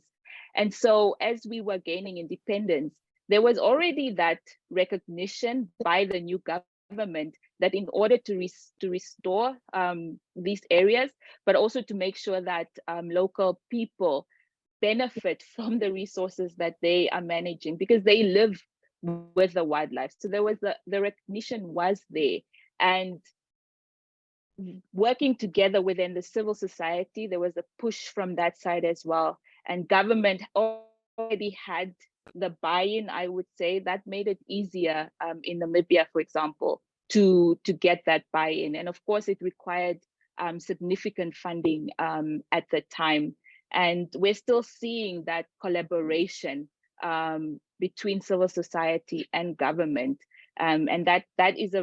Speaker 15: And so as we were gaining independence, there was already that recognition by the new government that in order to restore these areas, but also to make sure that local people benefit from the resources that they are managing, because they live with the wildlife. So there was the recognition was there, and working together within the civil society, there was a push from that side as well. And government already had the buy-in, I would say, that made it easier in Namibia, for example, to get that buy-in. And of course, it required significant funding at the time. And we're still seeing that collaboration between civil society and government. And that is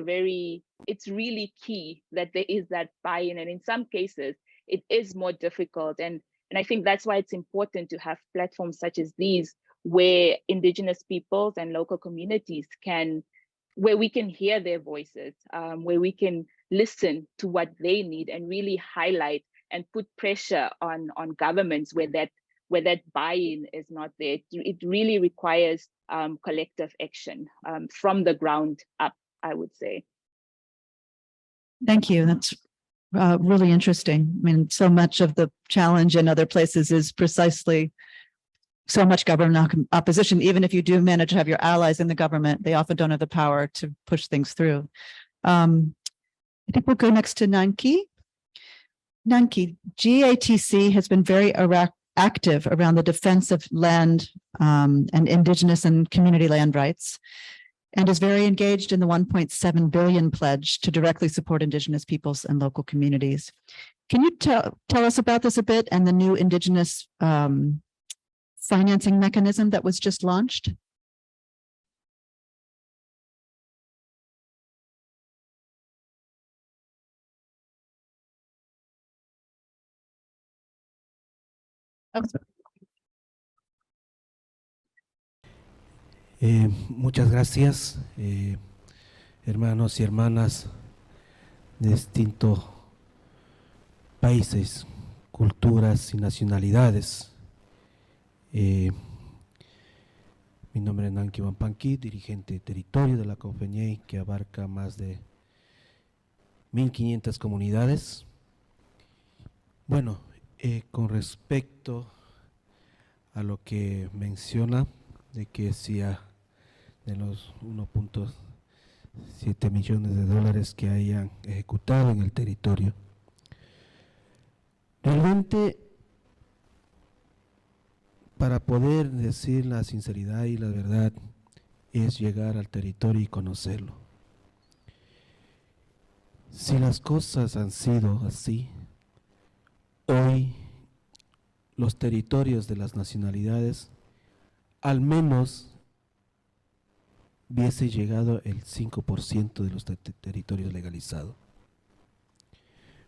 Speaker 15: it's really key that there is that buy-in. And in some cases, it is more difficult. And I think that's why it's important to have platforms such as these, where indigenous peoples and local communities where we can hear their voices, where we can listen to what they need and really highlight and put pressure on governments where that buy-in is not there. It really requires collective action from the ground up, I would say.
Speaker 13: Thank you. That's really interesting. I mean, so much of the challenge in other places is precisely so much government opposition. Even if you do manage to have your allies in the government, they often don't have the power to push things through. I think we'll go next to Nanki. Nanki, GATC has been very active around the defense of land and indigenous and community land rights, and is very engaged in the 1.7 billion pledge to directly support indigenous peoples and local communities. Can you tell us about this a bit and the new indigenous financing mechanism that was just launched?
Speaker 16: Muchas gracias, hermanos y hermanas de distintos países, culturas y nacionalidades. Mi nombre es Nanki Wampanqui, dirigente de territorio de la Confeñey, que abarca más de 1.500 comunidades. Bueno, con respecto a lo que menciona, de que si de los 1.7 millones de dólares que hayan ejecutado en el territorio, realmente, para poder decir la sinceridad y la verdad, es llegar al territorio y conocerlo. Si las cosas han sido así, hoy los territorios de las nacionalidades al menos hubiese llegado el 5% de los territorios legalizados.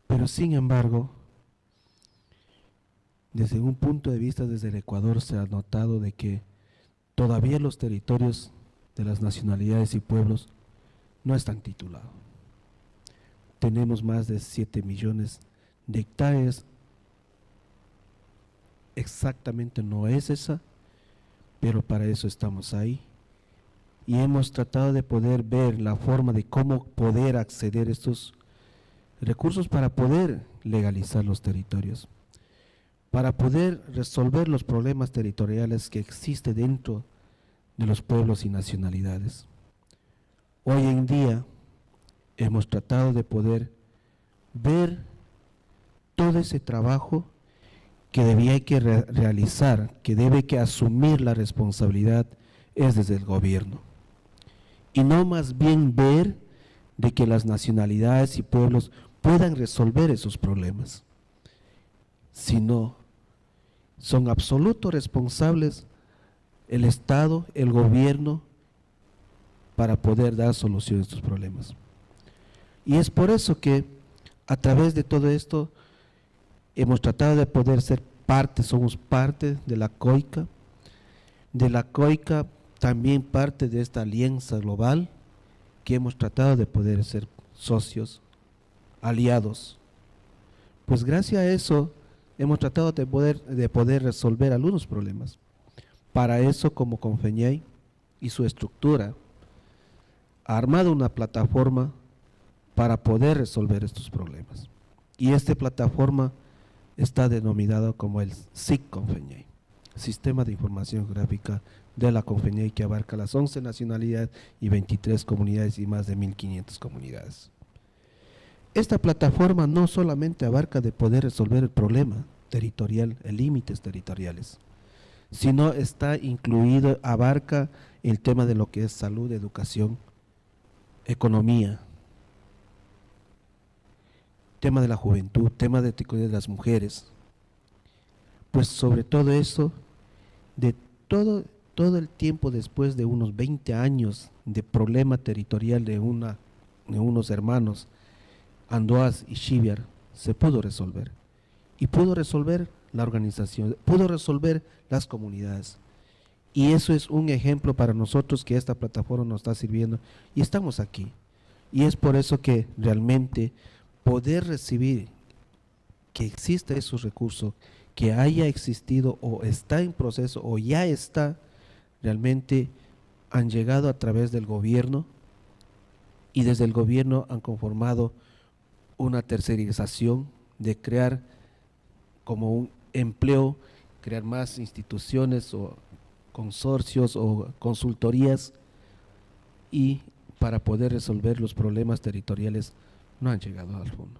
Speaker 16: Pero sin embargo, desde un punto de vista desde el Ecuador se ha notado de que todavía los territorios de las nacionalidades y pueblos no están titulados. Tenemos más de 7 millones de hectáreas, exactamente no es esa, pero para eso estamos ahí. Y hemos tratado de poder ver la forma de cómo poder acceder a estos recursos para poder legalizar los territorios, para poder resolver los problemas territoriales que existen dentro de los pueblos y nacionalidades. Hoy en día hemos tratado de poder ver todo ese trabajo que debía que realizar, que debe que asumir la responsabilidad es desde el gobierno. Y no más bien ver de que las nacionalidades y pueblos puedan resolver esos problemas, sino son absolutos responsables el Estado, el gobierno, para poder dar solución a estos problemas. Y es por eso que a través de todo esto hemos tratado de poder ser parte, somos parte de la COICA, también parte de esta alianza global, que hemos tratado de poder ser socios, aliados. Pues gracias a eso hemos tratado de poder resolver algunos problemas. Para eso, como Confeñey y su estructura, ha armado una plataforma para poder resolver estos problemas. Y esta plataforma está denominado como el SIC Confeñey, Sistema de Información Geográfica de la Confeñey, que abarca las 11 nacionalidades y 23 comunidades y más de 1.500 comunidades. Esta plataforma no solamente abarca de poder resolver el problema territorial, límites territoriales, sino está incluido, abarca el tema de lo que es salud, educación, economía, tema de la juventud, tema de las mujeres. Pues sobre todo eso, de todo el tiempo después de unos 20 años de problema territorial de unos hermanos, Andoas y Xiviar, se pudo resolver. Y pudo resolver la organización, pudo resolver las comunidades. Y eso es un ejemplo para nosotros que esta plataforma nos está sirviendo y estamos aquí. Y es por eso que realmente poder recibir que exista esos recursos, que haya existido o está en proceso o ya está, realmente han llegado a través del gobierno y desde el gobierno han conformado una tercerización de crear como un empleo crear más instituciones o consorcios o consultorías, y para poder resolver los problemas territoriales no han llegado al fondo.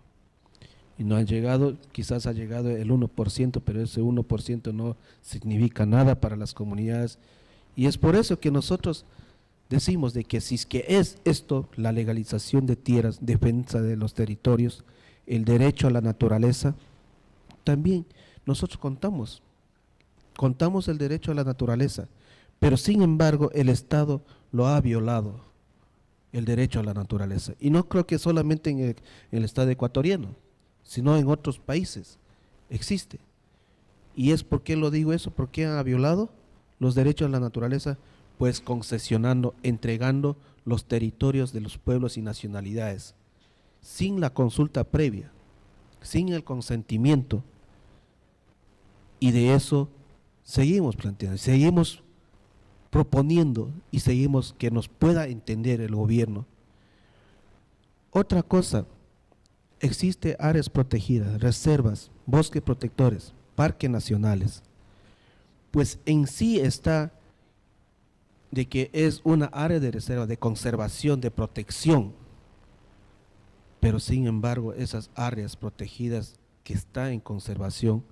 Speaker 16: Y no han llegado, quizás ha llegado el 1%, pero ese 1% no significa nada para las comunidades. Y es por eso que nosotros decimos de que si es que es esto, la legalización de tierras, defensa de los territorios, el derecho a la naturaleza, también nosotros contamos el derecho a la naturaleza, pero sin embargo el Estado lo ha violado, el derecho a la naturaleza. Y no creo que solamente en el Estado ecuatoriano, sino en otros países existe. ¿Y es por qué lo digo eso? ¿Por qué ha violado los derechos a la naturaleza? Pues concesionando, entregando los territorios de los pueblos y nacionalidades, sin la consulta previa, sin el consentimiento. Y de eso seguimos planteando, seguimos proponiendo y seguimos que nos pueda entender el gobierno. Otra cosa, existe áreas protegidas, reservas, bosques protectores, parques nacionales. Pues en sí está de que es una área de reserva, de conservación, de protección, pero sin embargo esas áreas protegidas que están en conservación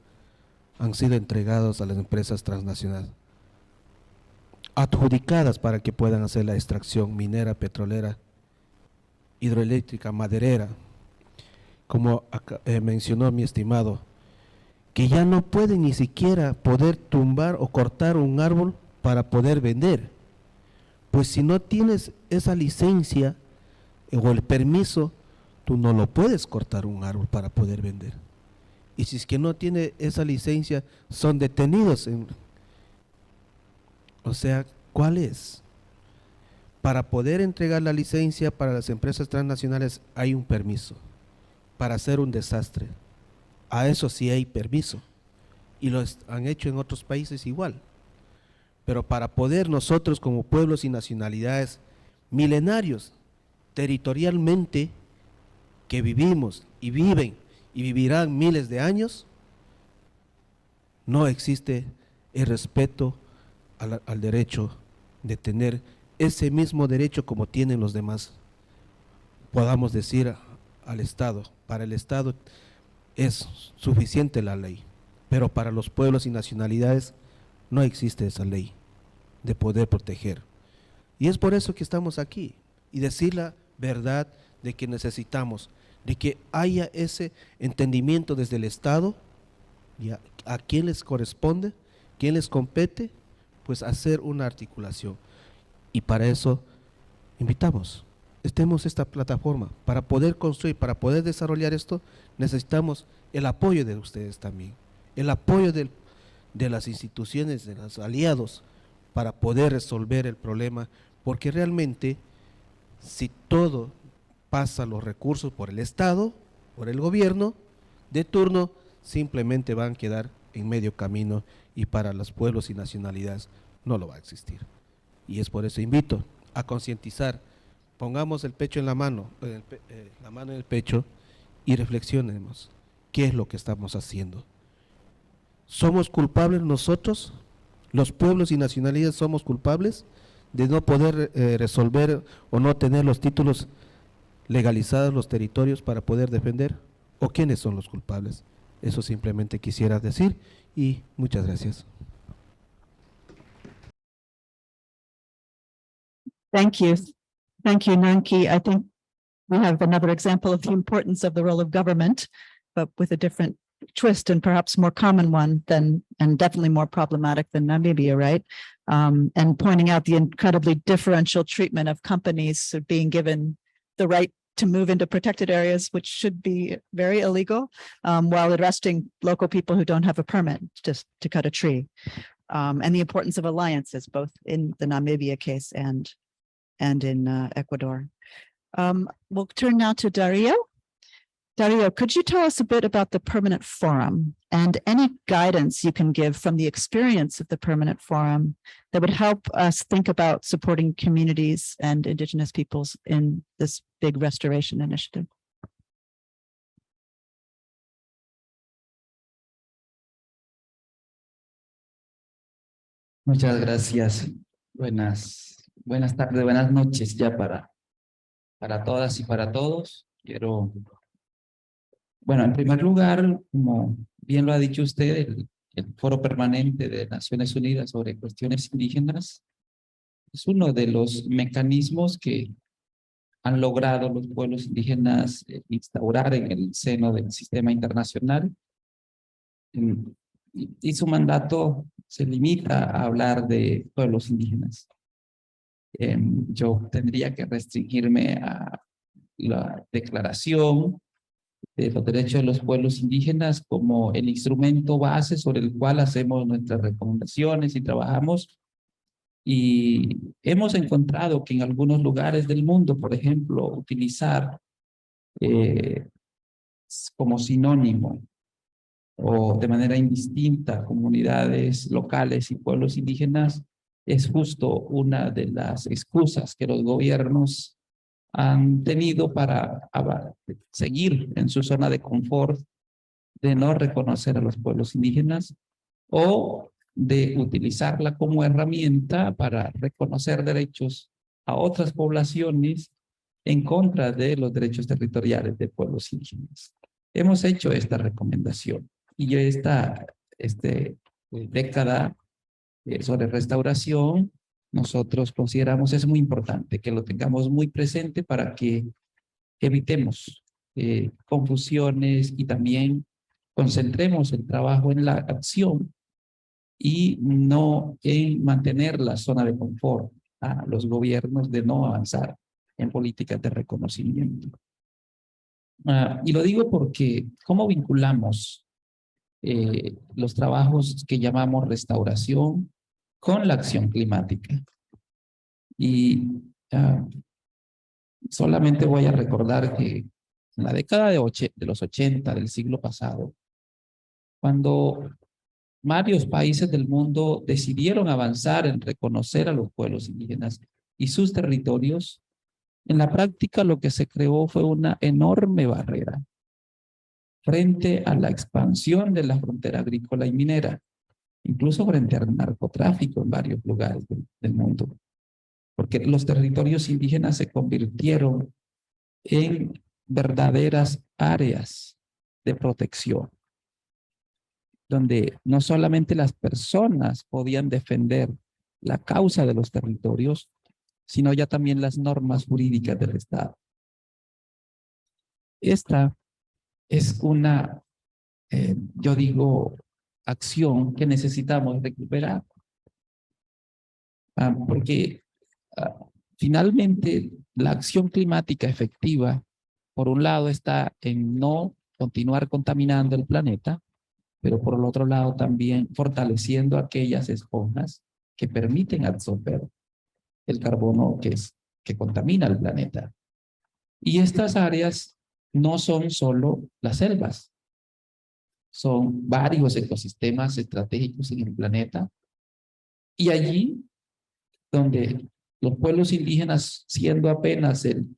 Speaker 16: han sido entregadas a las empresas transnacionales, adjudicadas para que puedan hacer la extracción minera, petrolera, hidroeléctrica, maderera, como mencionó mi estimado, que ya no pueden ni siquiera poder tumbar o cortar un árbol para poder vender. Pues si no tienes esa licencia o el permiso, tú no lo puedes cortar un árbol para poder vender. Y si es que no tiene esa licencia, son detenidos. O sea, ¿cuál es? Para poder entregar la licencia para las empresas transnacionales hay un permiso. Para hacer un desastre, a eso sí hay permiso. Y lo han hecho en otros países igual. Pero para poder nosotros como pueblos y nacionalidades milenarios, territorialmente, que vivimos y viven y vivirán miles de años, no existe el respeto al derecho de tener ese mismo derecho como tienen los demás. Podamos decir al Estado, para el Estado es suficiente la ley, pero para los pueblos y nacionalidades no existe esa ley de poder proteger. Y es por eso que estamos aquí, y decir la verdad de que necesitamos, de que haya ese entendimiento desde el Estado, y a quién les corresponde, quién les compete, pues hacer una articulación. Y para eso invitamos, estemos esta plataforma, para poder construir, para poder desarrollar esto, necesitamos el apoyo de ustedes también, el apoyo de las instituciones, de los aliados, para poder resolver el problema, porque realmente si todo pasa los recursos por el Estado, por el gobierno de turno, simplemente van a quedar en medio camino y para los pueblos y nacionalidades no lo va a existir. Y es por eso invito a concientizar, pongamos el pecho en la mano, la mano en el pecho y reflexionemos qué es lo que estamos haciendo. ¿Somos culpables nosotros? ¿Los pueblos y nacionalidades somos culpables de no poder resolver o no tener los títulos legalizados, los territorios para poder defender? ¿O quiénes son los culpables? Eso simplemente quisiera decir y muchas gracias.
Speaker 13: Thank you. Thank you, Nanki. I think we have another example of the importance of the role of government, but with a different twist and perhaps more common one than, and definitely more problematic than Namibia, right? And pointing out the incredibly differential treatment of companies being given the right to move into protected areas, which should be very illegal, while arresting local people who don't have a permit just to cut a tree. And the importance of alliances, both in the Namibia case and in Ecuador. We'll turn now to Dario. Dario, could you tell us a bit about the Permanent Forum and any guidance you can give from the experience of the Permanent Forum that would help us think about supporting communities and Indigenous peoples in this big restoration initiative?
Speaker 17: Muchas gracias. Buenas tardes, buenas noches ya para todas y para todos. Bueno, en primer lugar, como bien lo ha dicho usted, el Foro Permanente de Naciones Unidas sobre Cuestiones Indígenas es uno de los mecanismos que han logrado los pueblos indígenas instaurar en el seno del sistema internacional. Y su mandato se limita a hablar de pueblos indígenas. Yo tendría que restringirme a la declaración de los derechos de los pueblos indígenas como el instrumento base sobre el cual hacemos nuestras recomendaciones y trabajamos. Y hemos encontrado que en algunos lugares del mundo, por ejemplo, utilizar como sinónimo o de manera indistinta comunidades locales y pueblos indígenas es justo una de las excusas que los gobiernos han tenido para seguir en su zona de confort de no reconocer a los pueblos indígenas o de utilizarla como herramienta para reconocer derechos a otras poblaciones en contra de los derechos territoriales de pueblos indígenas. Hemos hecho esta recomendación y esta década sobre restauración, nosotros consideramos es muy importante que lo tengamos muy presente para que evitemos confusiones y también concentremos el trabajo en la acción y no en mantener la zona de confort a los gobiernos de no avanzar en políticas de reconocimiento. Y lo digo porque, ¿cómo vinculamos los trabajos que llamamos restauración con la acción climática? Y solamente voy a recordar que en la década de los 80 del siglo pasado, cuando varios países del mundo decidieron avanzar en reconocer a los pueblos indígenas y sus territorios, en la práctica lo que se creó fue una enorme barrera frente a la expansión de la frontera agrícola y minera, incluso frente al narcotráfico en varios lugares del mundo, porque los territorios indígenas se convirtieron en verdaderas áreas de protección, donde no solamente las personas podían defender la causa de los territorios, sino ya también las normas jurídicas del Estado. Esta es una, yo digo, acción que necesitamos recuperar, porque finalmente la acción climática efectiva, por un lado, está en no continuar contaminando el planeta, pero por el otro lado también fortaleciendo aquellas esponjas que permiten absorber el carbono que contamina el planeta. Y estas áreas no son solo las selvas, son varios ecosistemas estratégicos en el planeta. Y allí donde los pueblos indígenas, siendo apenas el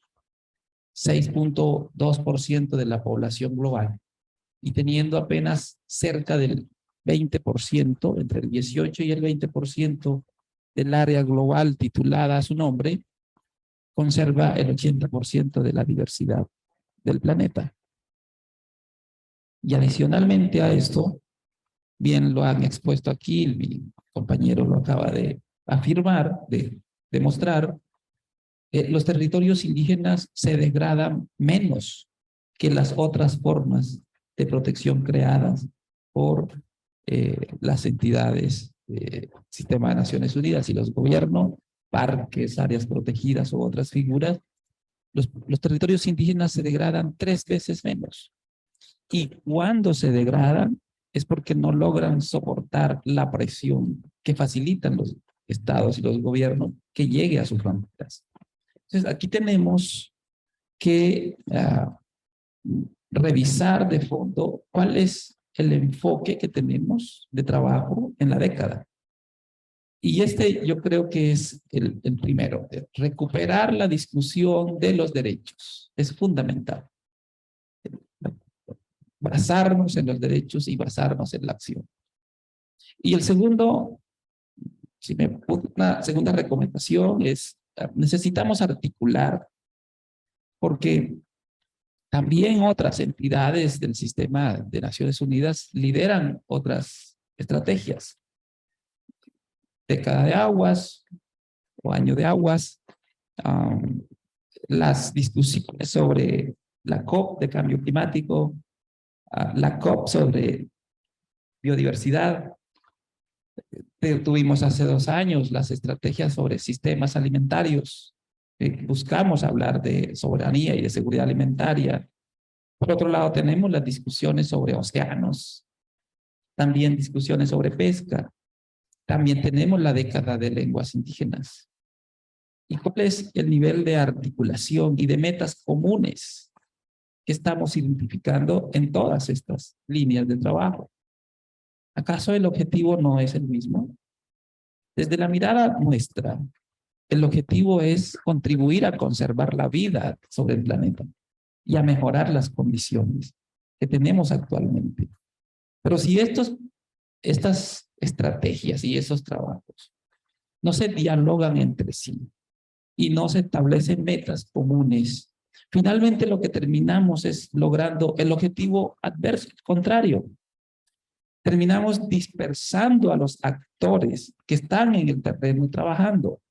Speaker 17: 6.2% de la población global y teniendo apenas cerca del 20%, entre el 18 y el 20% del área global titulada a su nombre, conserva el 80% de la diversidad del planeta. Y adicionalmente a esto, bien lo han expuesto aquí, mi compañero lo acaba de afirmar, de demostrar, los territorios indígenas se degradan menos que las otras formas de protección creadas por las entidades del Sistema de Naciones Unidas y los gobiernos, parques, áreas protegidas u otras figuras. Los territorios indígenas se degradan 3 veces menos. Y cuando se degradan es porque no logran soportar la presión que facilitan los estados y los gobiernos que llegue a sus fronteras. Entonces, aquí tenemos que revisar de fondo cuál es el enfoque que tenemos de trabajo en la década. Y yo creo que es el primero, recuperar la discusión de los derechos. Es fundamental. Basarnos en los derechos y basarnos en la acción. Y el segundo, Una segunda recomendación es, necesitamos articular, porque también otras entidades del sistema de Naciones Unidas lideran otras estrategias. Década de aguas o año de aguas, las discusiones sobre la COP de cambio climático, la COP sobre biodiversidad. Tuvimos hace 2 años las estrategias sobre sistemas alimentarios. Buscamos hablar de soberanía y de seguridad alimentaria. Por otro lado, tenemos las discusiones sobre océanos, también discusiones sobre pesca. También tenemos la década de lenguas indígenas. ¿Y cuál es el nivel de articulación y de metas comunes que estamos identificando en todas estas líneas de trabajo? ¿Acaso el objetivo no es el mismo? Desde la mirada nuestra, el objetivo es contribuir a conservar la vida sobre el planeta y a mejorar las condiciones que tenemos actualmente. Pero si estas estrategias y esos trabajos no se dialogan entre sí y no se establecen metas comunes, finalmente lo que terminamos es logrando el objetivo adverso, contrario. Terminamos dispersando a los actores que están en el terreno trabajando.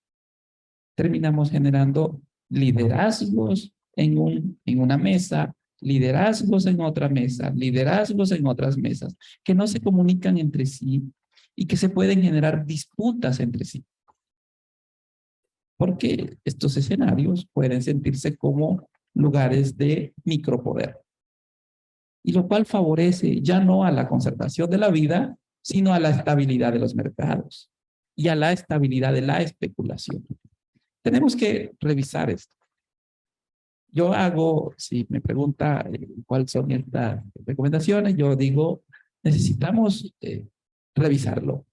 Speaker 17: Terminamos generando liderazgos en una mesa, liderazgos en otra mesa, liderazgos en otras mesas, que no se comunican entre sí y que se pueden generar disputas entre sí. Porque estos escenarios pueden sentirse como lugares de micropoder. Y lo cual favorece ya no a la conservación de la vida, sino a la estabilidad de los mercados y a la estabilidad de la especulación. Tenemos que revisar esto. Yo hago, si me pregunta cuáles son estas recomendaciones, yo digo, necesitamos revisarlo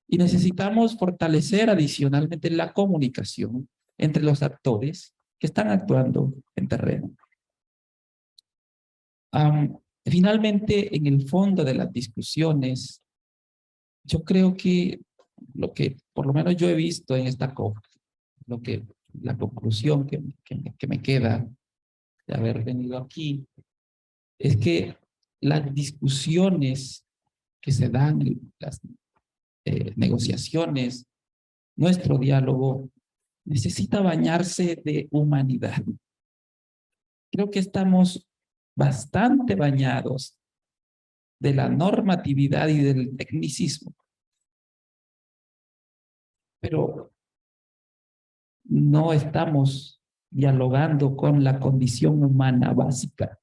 Speaker 17: y necesitamos fortalecer adicionalmente la comunicación entre los actores que están actuando en terreno. Finalmente, en el fondo de las discusiones, yo creo que lo que por lo menos yo he visto en esta COP, la conclusión que me queda de haber venido aquí, es que las discusiones que se dan, las negociaciones, nuestro diálogo, necesita bañarse de humanidad. Creo que estamos bastante bañados de la normatividad y del tecnicismo. Pero no estamos dialogando con la condición humana básica.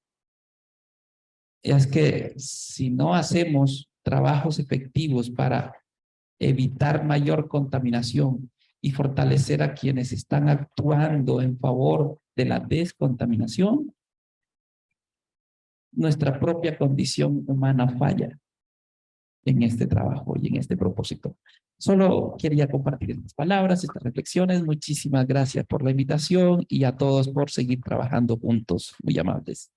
Speaker 17: Es que si no hacemos trabajos efectivos para evitar mayor contaminación y fortalecer a quienes están actuando en favor de la descontaminación, nuestra propia condición humana falla en este trabajo y en este propósito. Solo quería compartir estas palabras, estas reflexiones. Muchísimas gracias por la invitación y a todos por seguir trabajando juntos. Muy amables.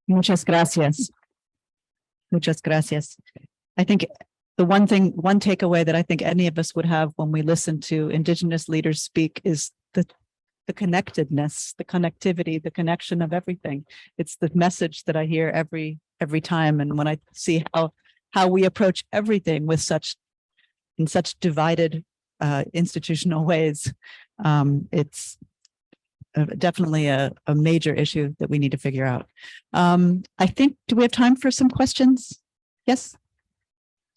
Speaker 13: Muchas gracias. Muchas gracias. I think the one takeaway that I think any of us would have when we listen to Indigenous leaders speak is the connectedness, the connectivity, the connection of everything. It's the message that I hear every time. And when I see how we approach everything with in such divided institutional ways, it's definitely a major issue that we need to figure out. I think, do we have time for some questions? Yes?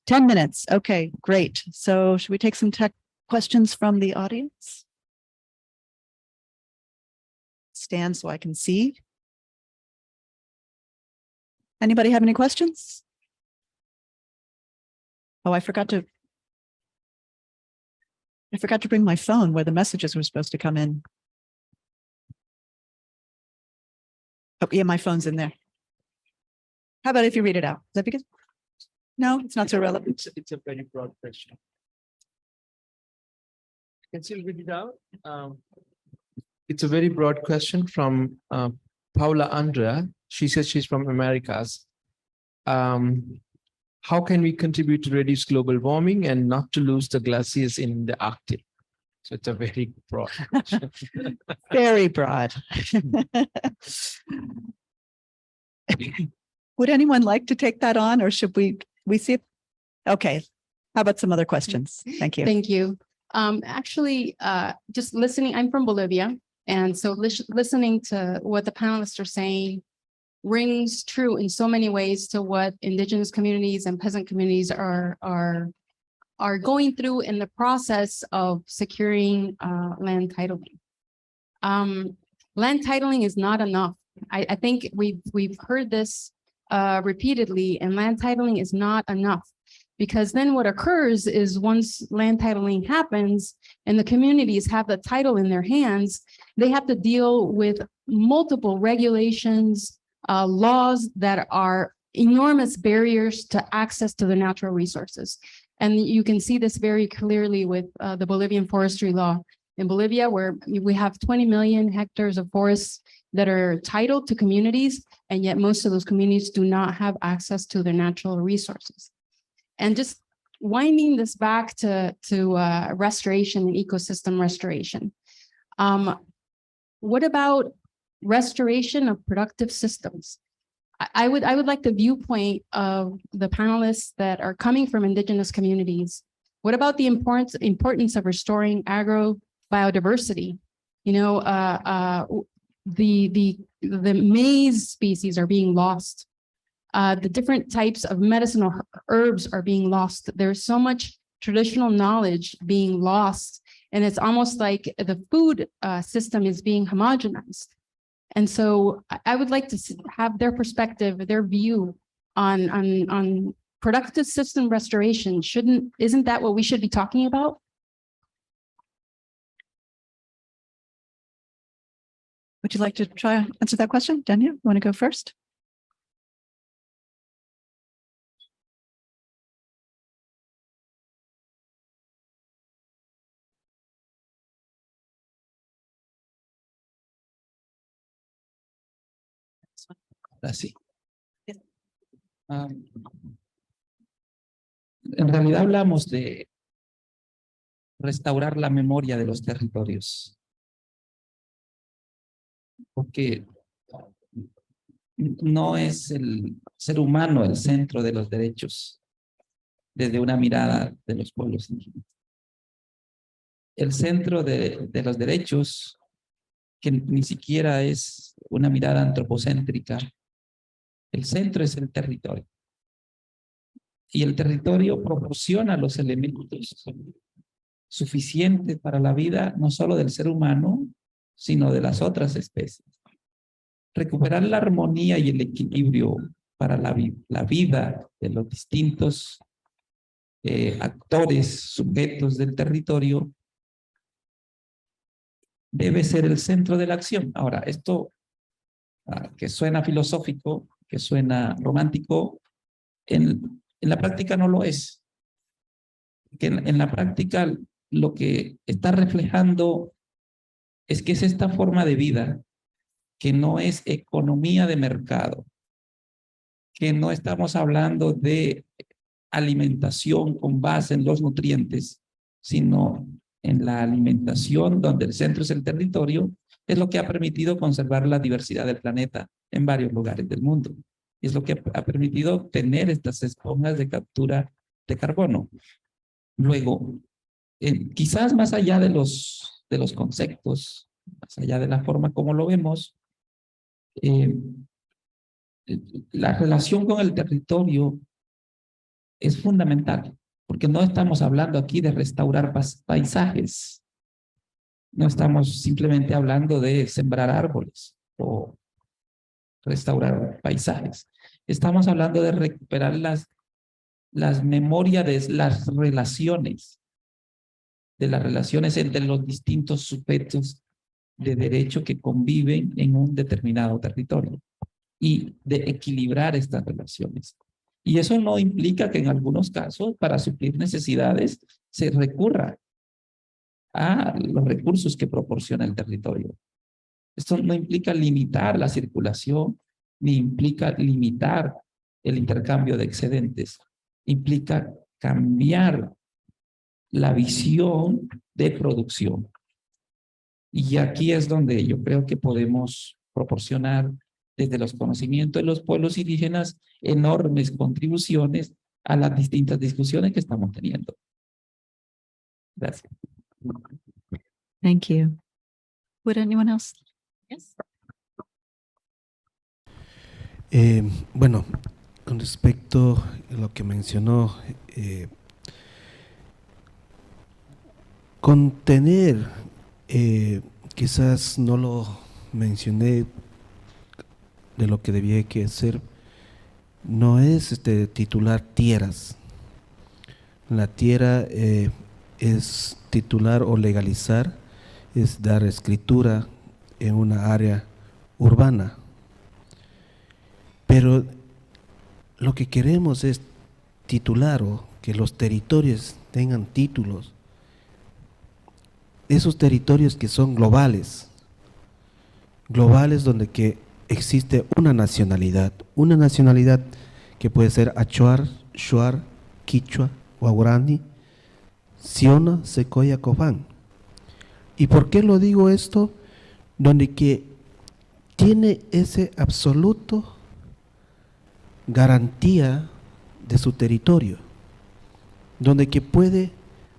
Speaker 13: 10 minutes. Okay, great. So should we take some questions from the audience? Stand so I can see. Anybody have any questions? Oh, I forgot to bring my phone where the messages were supposed to come in. Oh, yeah, my phone's in there. How about if you read it out? Is that because? No, it's not so relevant.
Speaker 18: It's a very broad question. Can you read it out? It's a very broad question from Paula Andrea. She says she's from Americas. how can we contribute to reduce global warming and not to lose the glaciers in the Arctic? So it's a very broad question.
Speaker 13: Very broad. Would anyone like to take that on, or should we see it? Okay. How about some other questions? Thank you.
Speaker 19: Thank you. Actually, just listening, I'm from Bolivia. And so listening to what the panelists are saying rings true in so many ways to what indigenous communities and peasant communities are going through in the process of securing land titling. Land titling is not enough. I think we've heard this repeatedly, and land titling is not enough, because then what occurs is once land titling happens and the communities have the title in their hands, they have to deal with multiple regulations, laws that are enormous barriers to access to the natural resources. And you can see this very clearly with the Bolivian forestry law. In Bolivia, where we have 20 million hectares of forests that are titled to communities, and yet most of those communities do not have access to their natural resources. And just winding this back to restoration and ecosystem restoration. What about restoration of productive systems? I would like the viewpoint of the panelists that are coming from indigenous communities. What about the importance of restoring biodiversity? You know, the maize species are being lost. The different types of medicinal herbs are being lost. There's so much traditional knowledge being lost, and it's almost like the food system is being homogenized. And so I would like to have their perspective, their view on productive system restoration. Isn't that what we should be talking about?
Speaker 13: Would you like to try to answer that question? Danya, you want to go first?
Speaker 17: Así. En realidad hablamos de restaurar la memoria de los territorios, porque no es el ser humano el centro de los derechos desde una mirada de los pueblos indígenas. El centro de los derechos, que ni siquiera es una mirada antropocéntrica, el centro es el territorio. Y el territorio proporciona los elementos suficientes para la vida, no solo del ser humano, sino de las otras especies. Recuperar la armonía y el equilibrio para la vida de los distintos actores, sujetos del territorio, debe ser el centro de la acción. Ahora, esto que suena filosófico, que suena romántico, en la práctica no lo es. Que en la práctica lo que está reflejando es que es esta forma de vida que no es economía de mercado, que no estamos hablando de alimentación con base en los nutrientes, sino en la alimentación donde el centro es el territorio, es lo que ha permitido conservar la diversidad del planeta en varios lugares del mundo. Es lo que ha permitido tener estas esponjas de captura de carbono. Luego, quizás más allá de los conceptos, más allá de la forma como lo vemos, la relación con el territorio es fundamental, porque no estamos hablando aquí de restaurar paisajes. No estamos simplemente hablando de sembrar árboles o restaurar paisajes. Estamos hablando de recuperar las memorias de las relaciones entre los distintos sujetos de derecho que conviven en un determinado territorio y de equilibrar estas relaciones. Y eso no implica que en algunos casos, para suplir necesidades, se recurra a los recursos que proporciona el territorio. Esto no implica limitar la circulación, ni implica limitar el intercambio de excedentes. implica cambiar la visión de producción. Y aquí es donde yo creo que podemos proporcionar desde los conocimientos de los pueblos indígenas enormes contribuciones a las distintas discusiones que estamos teniendo. Gracias.
Speaker 13: Thank you. Would anyone else? Yes.
Speaker 16: Bueno, con respecto a lo que mencionó, contener, quizás no lo mencioné de lo que debía que ser, no es titular tierras. La tierra es titular o legalizar, es dar escritura en una área urbana. Pero lo que queremos es titular o que los territorios tengan títulos. Esos territorios que son globales donde que existe una nacionalidad que puede ser Achuar, Shuar, Quichua, Guaurani, Siona, Secoya, Cofán. ¿Y por qué lo digo esto? Donde que tiene ese absoluto garantía de su territorio, donde que puede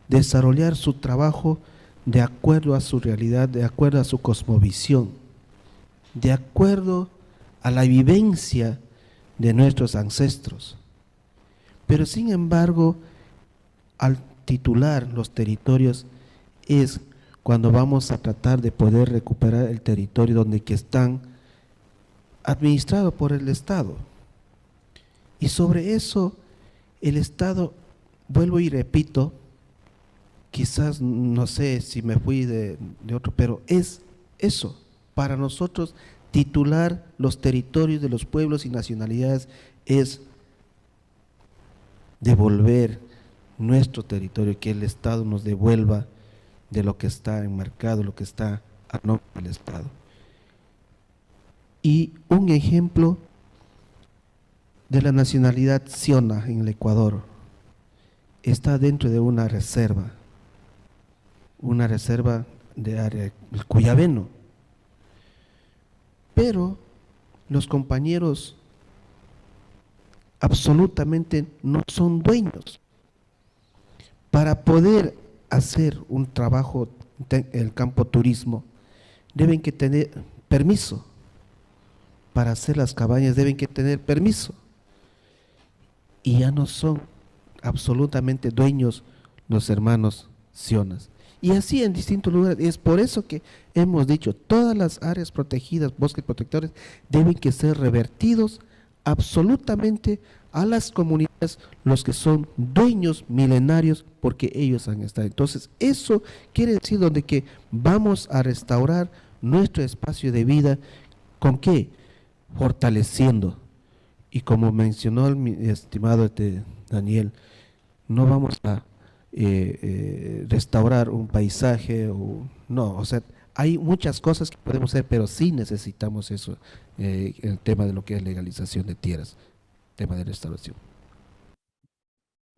Speaker 16: desarrollar su trabajo de acuerdo a su realidad, de acuerdo a su cosmovisión, de acuerdo a la vivencia de nuestros ancestros. Pero sin embargo, al titular los territorios es cuando vamos a tratar de poder recuperar el territorio donde que están administrados por el Estado. Y sobre eso, el Estado, vuelvo y repito, quizás no sé si me fui de otro, pero es eso, para nosotros titular los territorios de los pueblos y nacionalidades es devolver nuestro territorio, que el Estado nos devuelva de lo que está enmarcado, lo que está a nombre del Estado. Y un ejemplo de la nacionalidad Siona en el Ecuador está dentro de una reserva de área, el Cuyabeno. Pero los compañeros absolutamente no son dueños. Para poder hacer un trabajo en el campo turismo, deben que tener permiso. Para hacer las cabañas deben que tener permiso. Y ya no son absolutamente dueños los hermanos sionas. Y así en distintos lugares. Es por eso que hemos dicho, todas las áreas protegidas, bosques protectores, deben que ser revertidos absolutamente a las comunidades, los que son dueños milenarios, porque ellos han estado. Entonces, eso quiere decir donde que vamos a restaurar nuestro espacio de vida, ¿con qué? Fortaleciendo. Y como mencionó mi estimado Daniel, no vamos a restaurar un paisaje, o sea, hay muchas cosas que podemos hacer, pero sí necesitamos eso, el tema de lo que es legalización de tierras, tema de restauración.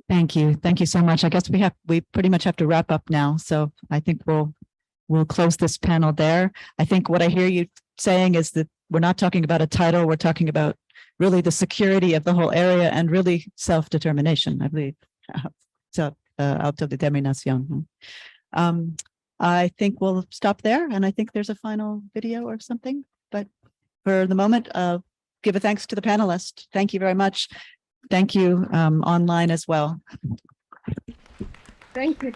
Speaker 13: Thank you so much. I guess we pretty much have to wrap up now, so I think we'll close this panel there. I think what I hear you saying is that we're not talking about a title, we're talking about really the security of the whole area and really self-determination, I believe. Autodeterminación. I think we'll stop there, and I think there's a final video or something, but for the moment, give a thanks to the panelists. Thank you very much. Thank you online as well.
Speaker 1: Thank you.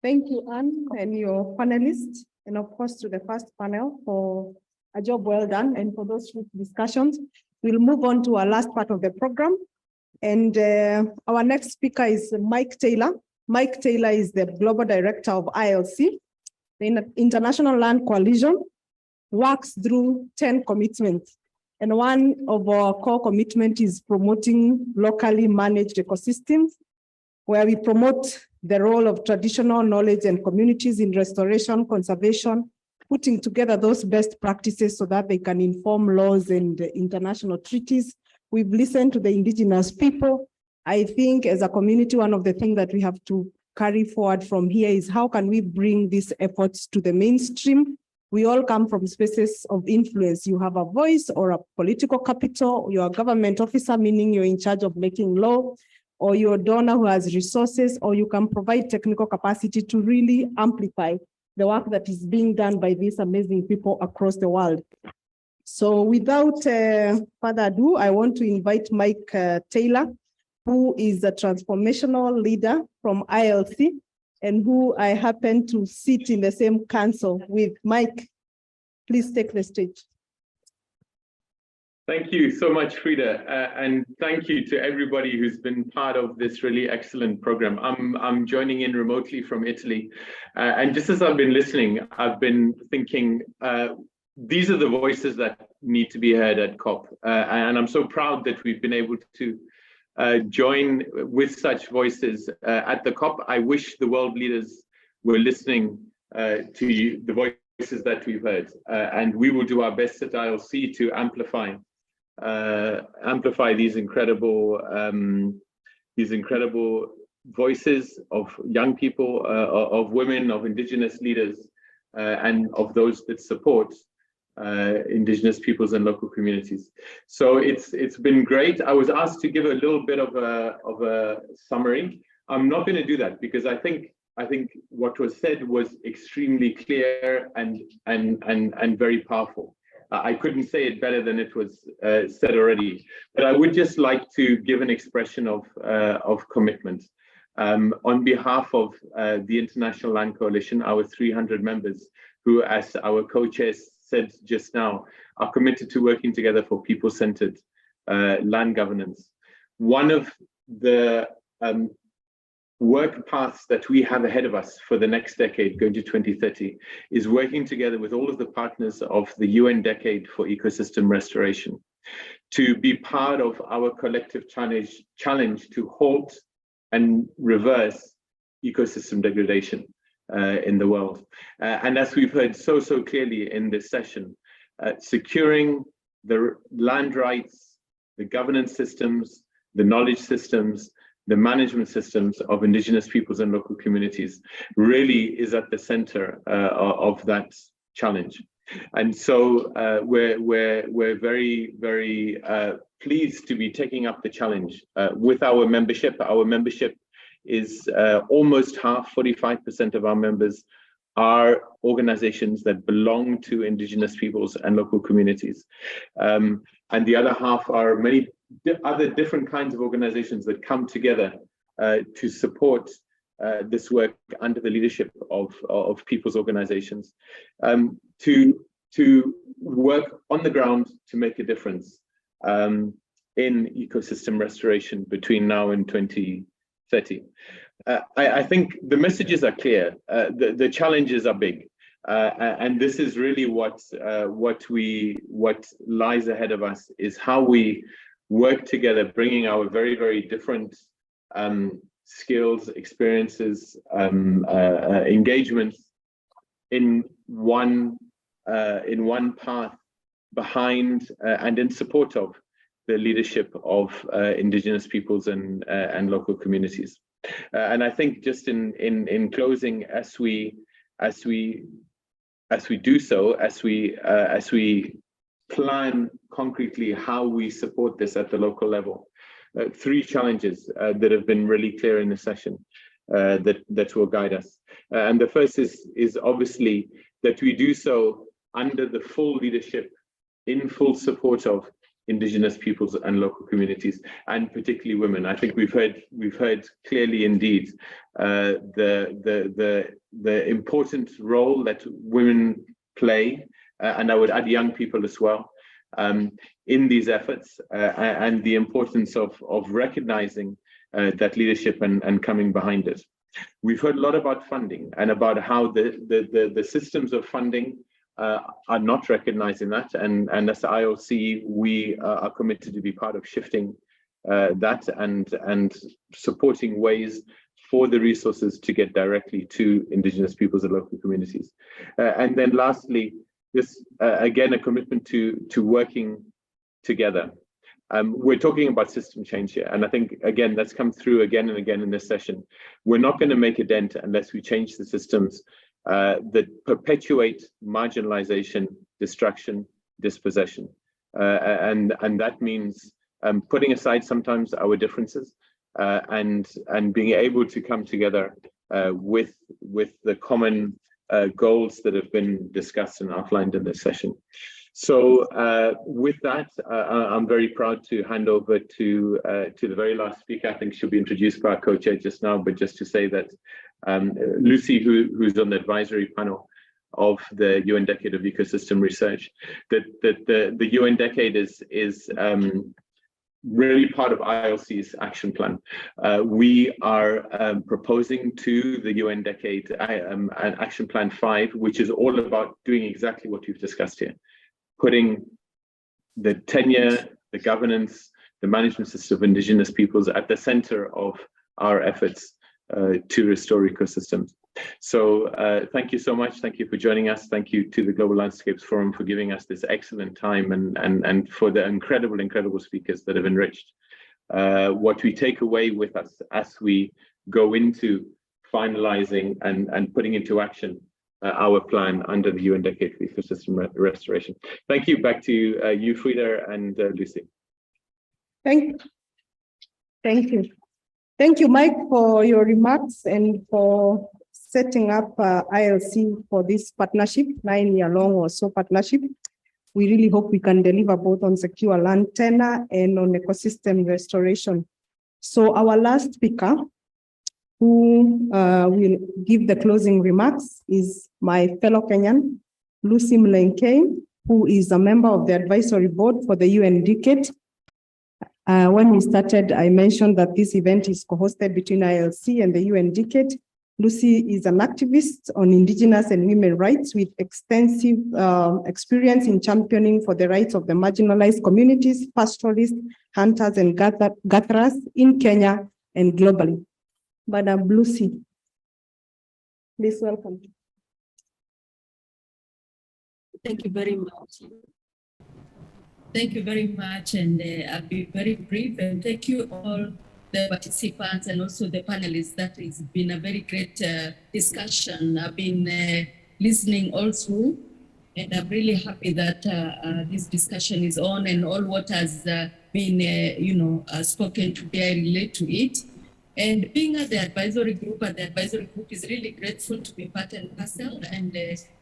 Speaker 1: Thank you, Anne, and your panelists, and of course to the first panel for a job well done, and for those discussions. We'll move on to our last part of the program. And our next speaker is Mike Taylor. Mike Taylor is the Global Director of ILC. The International Land Coalition works through 10 commitments. And one of our core commitments is promoting locally managed ecosystems, where we promote the role of traditional knowledge and communities in restoration, conservation, putting together those best practices so that they can inform laws and international treaties We've listened to the indigenous people. I think as a community, one of the things that we have to carry forward from here is how can we bring these efforts to the mainstream? We all come from spaces of influence. You have a voice or a political capital, you're a government officer, meaning you're in charge of making law, or you're a donor who has resources, or you can provide technical capacity to really amplify the work that is being done by these amazing people across the world. So without further ado, I want to invite Mike Taylor, who is a transformational leader from ILC, and who I happen to sit in the same council with. Mike, please take the stage.
Speaker 20: Thank you so much, Frida, and thank you to everybody who's been part of this really excellent program. I'm joining in remotely from Italy, and just as I've been listening, I've been thinking, these are the voices that need to be heard at COP, and I'm so proud that we've been able to join with such voices at the COP. I wish the world leaders were listening to you, the voices that we've heard, and we will do our best at ILC to amplify these incredible voices of young people, of women, of indigenous leaders, and of those that support indigenous peoples and local communities. So it's been great. I was asked to give a little bit of a summary. I'm not going to do that because I think what was said was extremely clear and very powerful. I couldn't say it better than it was said already, but I would just like to give an expression of commitment. On behalf of the International Land Coalition, our 300 members, who, as our co-chairs said just now, are committed to working together for people-centered land governance. One of the work paths that we have ahead of us for the next decade, going to 2030, is working together with all of the partners of the UN Decade for Ecosystem Restoration to be part of our collective challenge to halt and reverse ecosystem degradation in the world. And as we've heard so clearly in this session, securing the land rights, the governance systems, the knowledge systems, the management systems of indigenous peoples and local communities really is at the center of that challenge. And so we're very, very pleased to be taking up the challenge with our membership. Our membership is almost half, 45% of our members are organizations that belong to indigenous peoples and local communities. And the other half are many other different kinds of organizations that come together to support this work under the leadership of people's organizations, to work on the ground to make a difference in ecosystem restoration between now and 2030. I think the messages are clear. The challenges are big, and this is really what lies ahead of us, is how we work together, bringing our very, very different skills, experiences, engagements in one path behind and in support of the leadership of indigenous peoples and local communities. And I think just in closing, as we do so, as we plan concretely how we support this at the local level, three challenges that have been really clear in the session that will guide us. And the first is obviously that we do so under the full leadership, in full support of indigenous peoples and local communities, and particularly women. I think we've heard clearly indeed the important role that women play, and I would add young people as well, in these efforts, and the importance of recognizing that leadership and coming behind it. We've heard a lot about funding and about how the systems of funding are not recognizing that, and as the IOC, we are committed to be part of shifting that and supporting ways for the resources to get directly to indigenous peoples and local communities. And then lastly, this again, a commitment to working together We're talking about system change here. And I think, again, that's come through again and again in this session. We're not going to make a dent unless we change the systems that perpetuate marginalization, destruction, dispossession. And that means putting aside sometimes our differences and being able to come together with the common goals that have been discussed and outlined in this session. So with that, I'm very proud to hand over to the very last speaker. I think she'll be introduced by our co-chair just now, but just to say that Lucy, who's on the advisory panel of the UN Decade of Ecosystem Research, that the UN Decade is really part of ILC's action plan. We are proposing to the UN Decade an Action Plan 5, which is all about doing exactly what we've discussed here. Putting the tenure, the governance, the management system of Indigenous peoples at the center of our efforts to restore ecosystems. So thank you so much. Thank you for joining us. Thank you to the Global Landscapes Forum for giving us this excellent time and for the incredible speakers that have enriched what we take away with us as we go into finalizing and putting into action our plan under the UN Decade for Ecosystem Restoration. Thank you. Back to you, Frida and Lucy.
Speaker 1: Thank you. Thank you, Mike, for your remarks and for setting up ILC for this partnership, 9-year-long or so partnership. We really hope we can deliver both on secure land tenure and on ecosystem restoration. So our last speaker, who will give the closing remarks, is my fellow Kenyan, Lucy Mlenkei, who is a member of the advisory board for the UN Decade. When we started, I mentioned that this event is co-hosted between ILC and the UN Decade. Lucy is an activist on Indigenous and women rights with extensive experience in championing for the rights of the marginalized communities, pastoralists, hunters, and gatherers in Kenya and globally. Madam Lucy, please welcome.
Speaker 21: Thank you very much. Thank you very much, and I'll be very brief. And thank you all the participants and also the panelists. That has been a very great discussion. I've been listening all through, and I'm really happy that this discussion is on, and all what has been, spoken today, I relate to it. And being at the advisory group, is really grateful to be part and parcel, and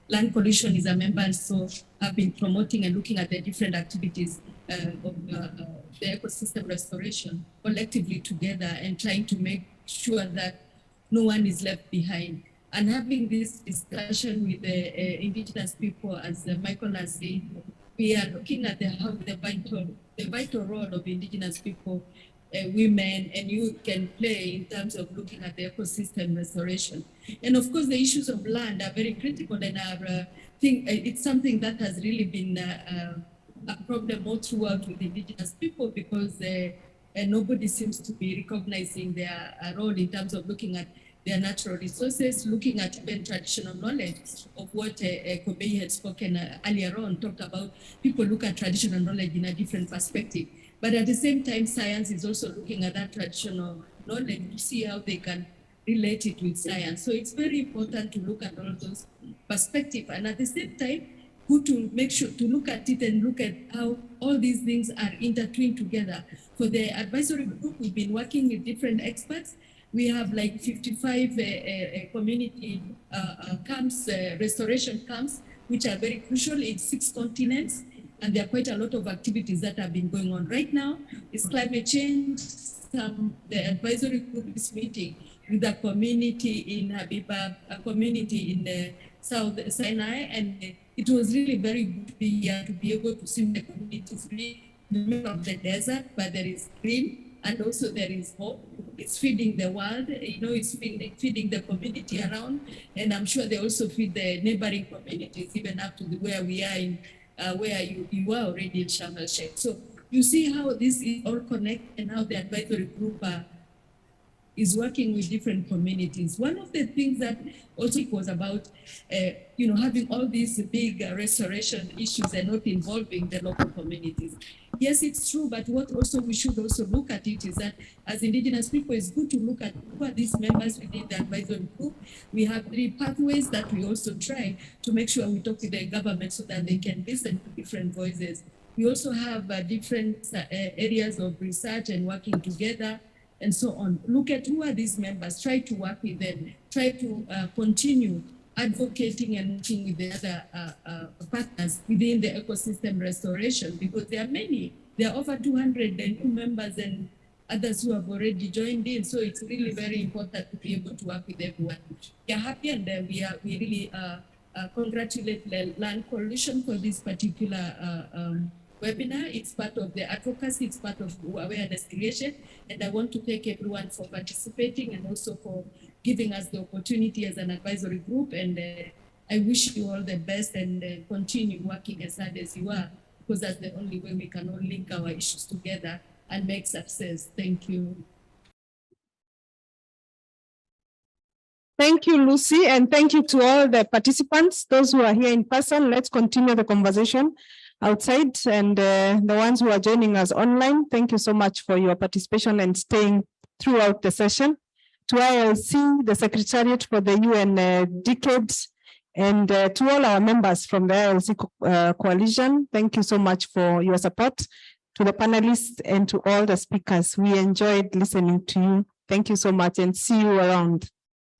Speaker 21: Land Coalition is a member, so I've been promoting and looking at the different activities of the ecosystem restoration collectively together and trying to make sure that no one is left behind. And having this discussion with the Indigenous people, as Michael has said, we are looking at the vital role of Indigenous people, women, and you can play in terms of looking at the ecosystem restoration. And of course, the issues of land are very critical, and I think it's something that has really been a problem all throughout with Indigenous people, because nobody seems to be recognizing their role in terms of looking at their natural resources, looking at even traditional knowledge of what Kobe had spoken earlier on, talked about. People look at traditional knowledge in a different perspective. But at the same time, science is also looking at that traditional knowledge to see how they can relate it with science. So it's very important to look at all those perspectives, and at the same time, to make sure to look at it and look at how all these things are intertwined together. For the advisory group, we've been working with different experts. We have like 55 community camps, restoration camps, which are very crucial in 6 continents. And there are quite a lot of activities that have been going on right now. It's climate change. The advisory group is meeting with a community in Habiba, a community in the South Sinai, and it was really very good to be here, to be able to see the community free in the middle of the desert, but there is green, and also there is hope. It's feeding the world, it's feeding the community around, and I'm sure they also feed the neighboring communities, even up to where we are in, where you were already in Sharm el-Sheikh. So you see how this is all connected, and how the advisory group is working with different communities. One of the things that also was about, having all these big restoration issues and not involving the local communities. Yes, it's true, but what also we should also look at it is that as Indigenous people, it's good to look at who are these members within the advisory group. We have 3 pathways that we also try to make sure we talk with the government so that they can listen to different voices. We also have different areas of research and working together and so on. Look at who are these members, try to work with them, try to continue advocating and working with the other partners within the ecosystem restoration, because there are many. There are over 200 new members and others who have already joined in. So it's really very important to be able to work with everyone. We are happy and we really congratulate the Land Coalition for this particular webinar. It's part of the advocacy, it's part of awareness creation. And I want to thank everyone for participating and also for giving us the opportunity as an advisory group. And I wish you all the best and continue working as hard as you are, because that's the only way we can all link our issues together and make success. Thank you.
Speaker 1: Thank you, Lucy, and thank you to all the participants, those who are here in person. Let's continue the conversation outside, and the ones who are joining us online, thank you so much for your participation and staying throughout the session. To ILC, the Secretariat for the UN Decades, and to all our members from the ILC Coalition, thank you so much for your support. To the panelists and to all the speakers, we enjoyed listening to you. Thank you so much and see you around.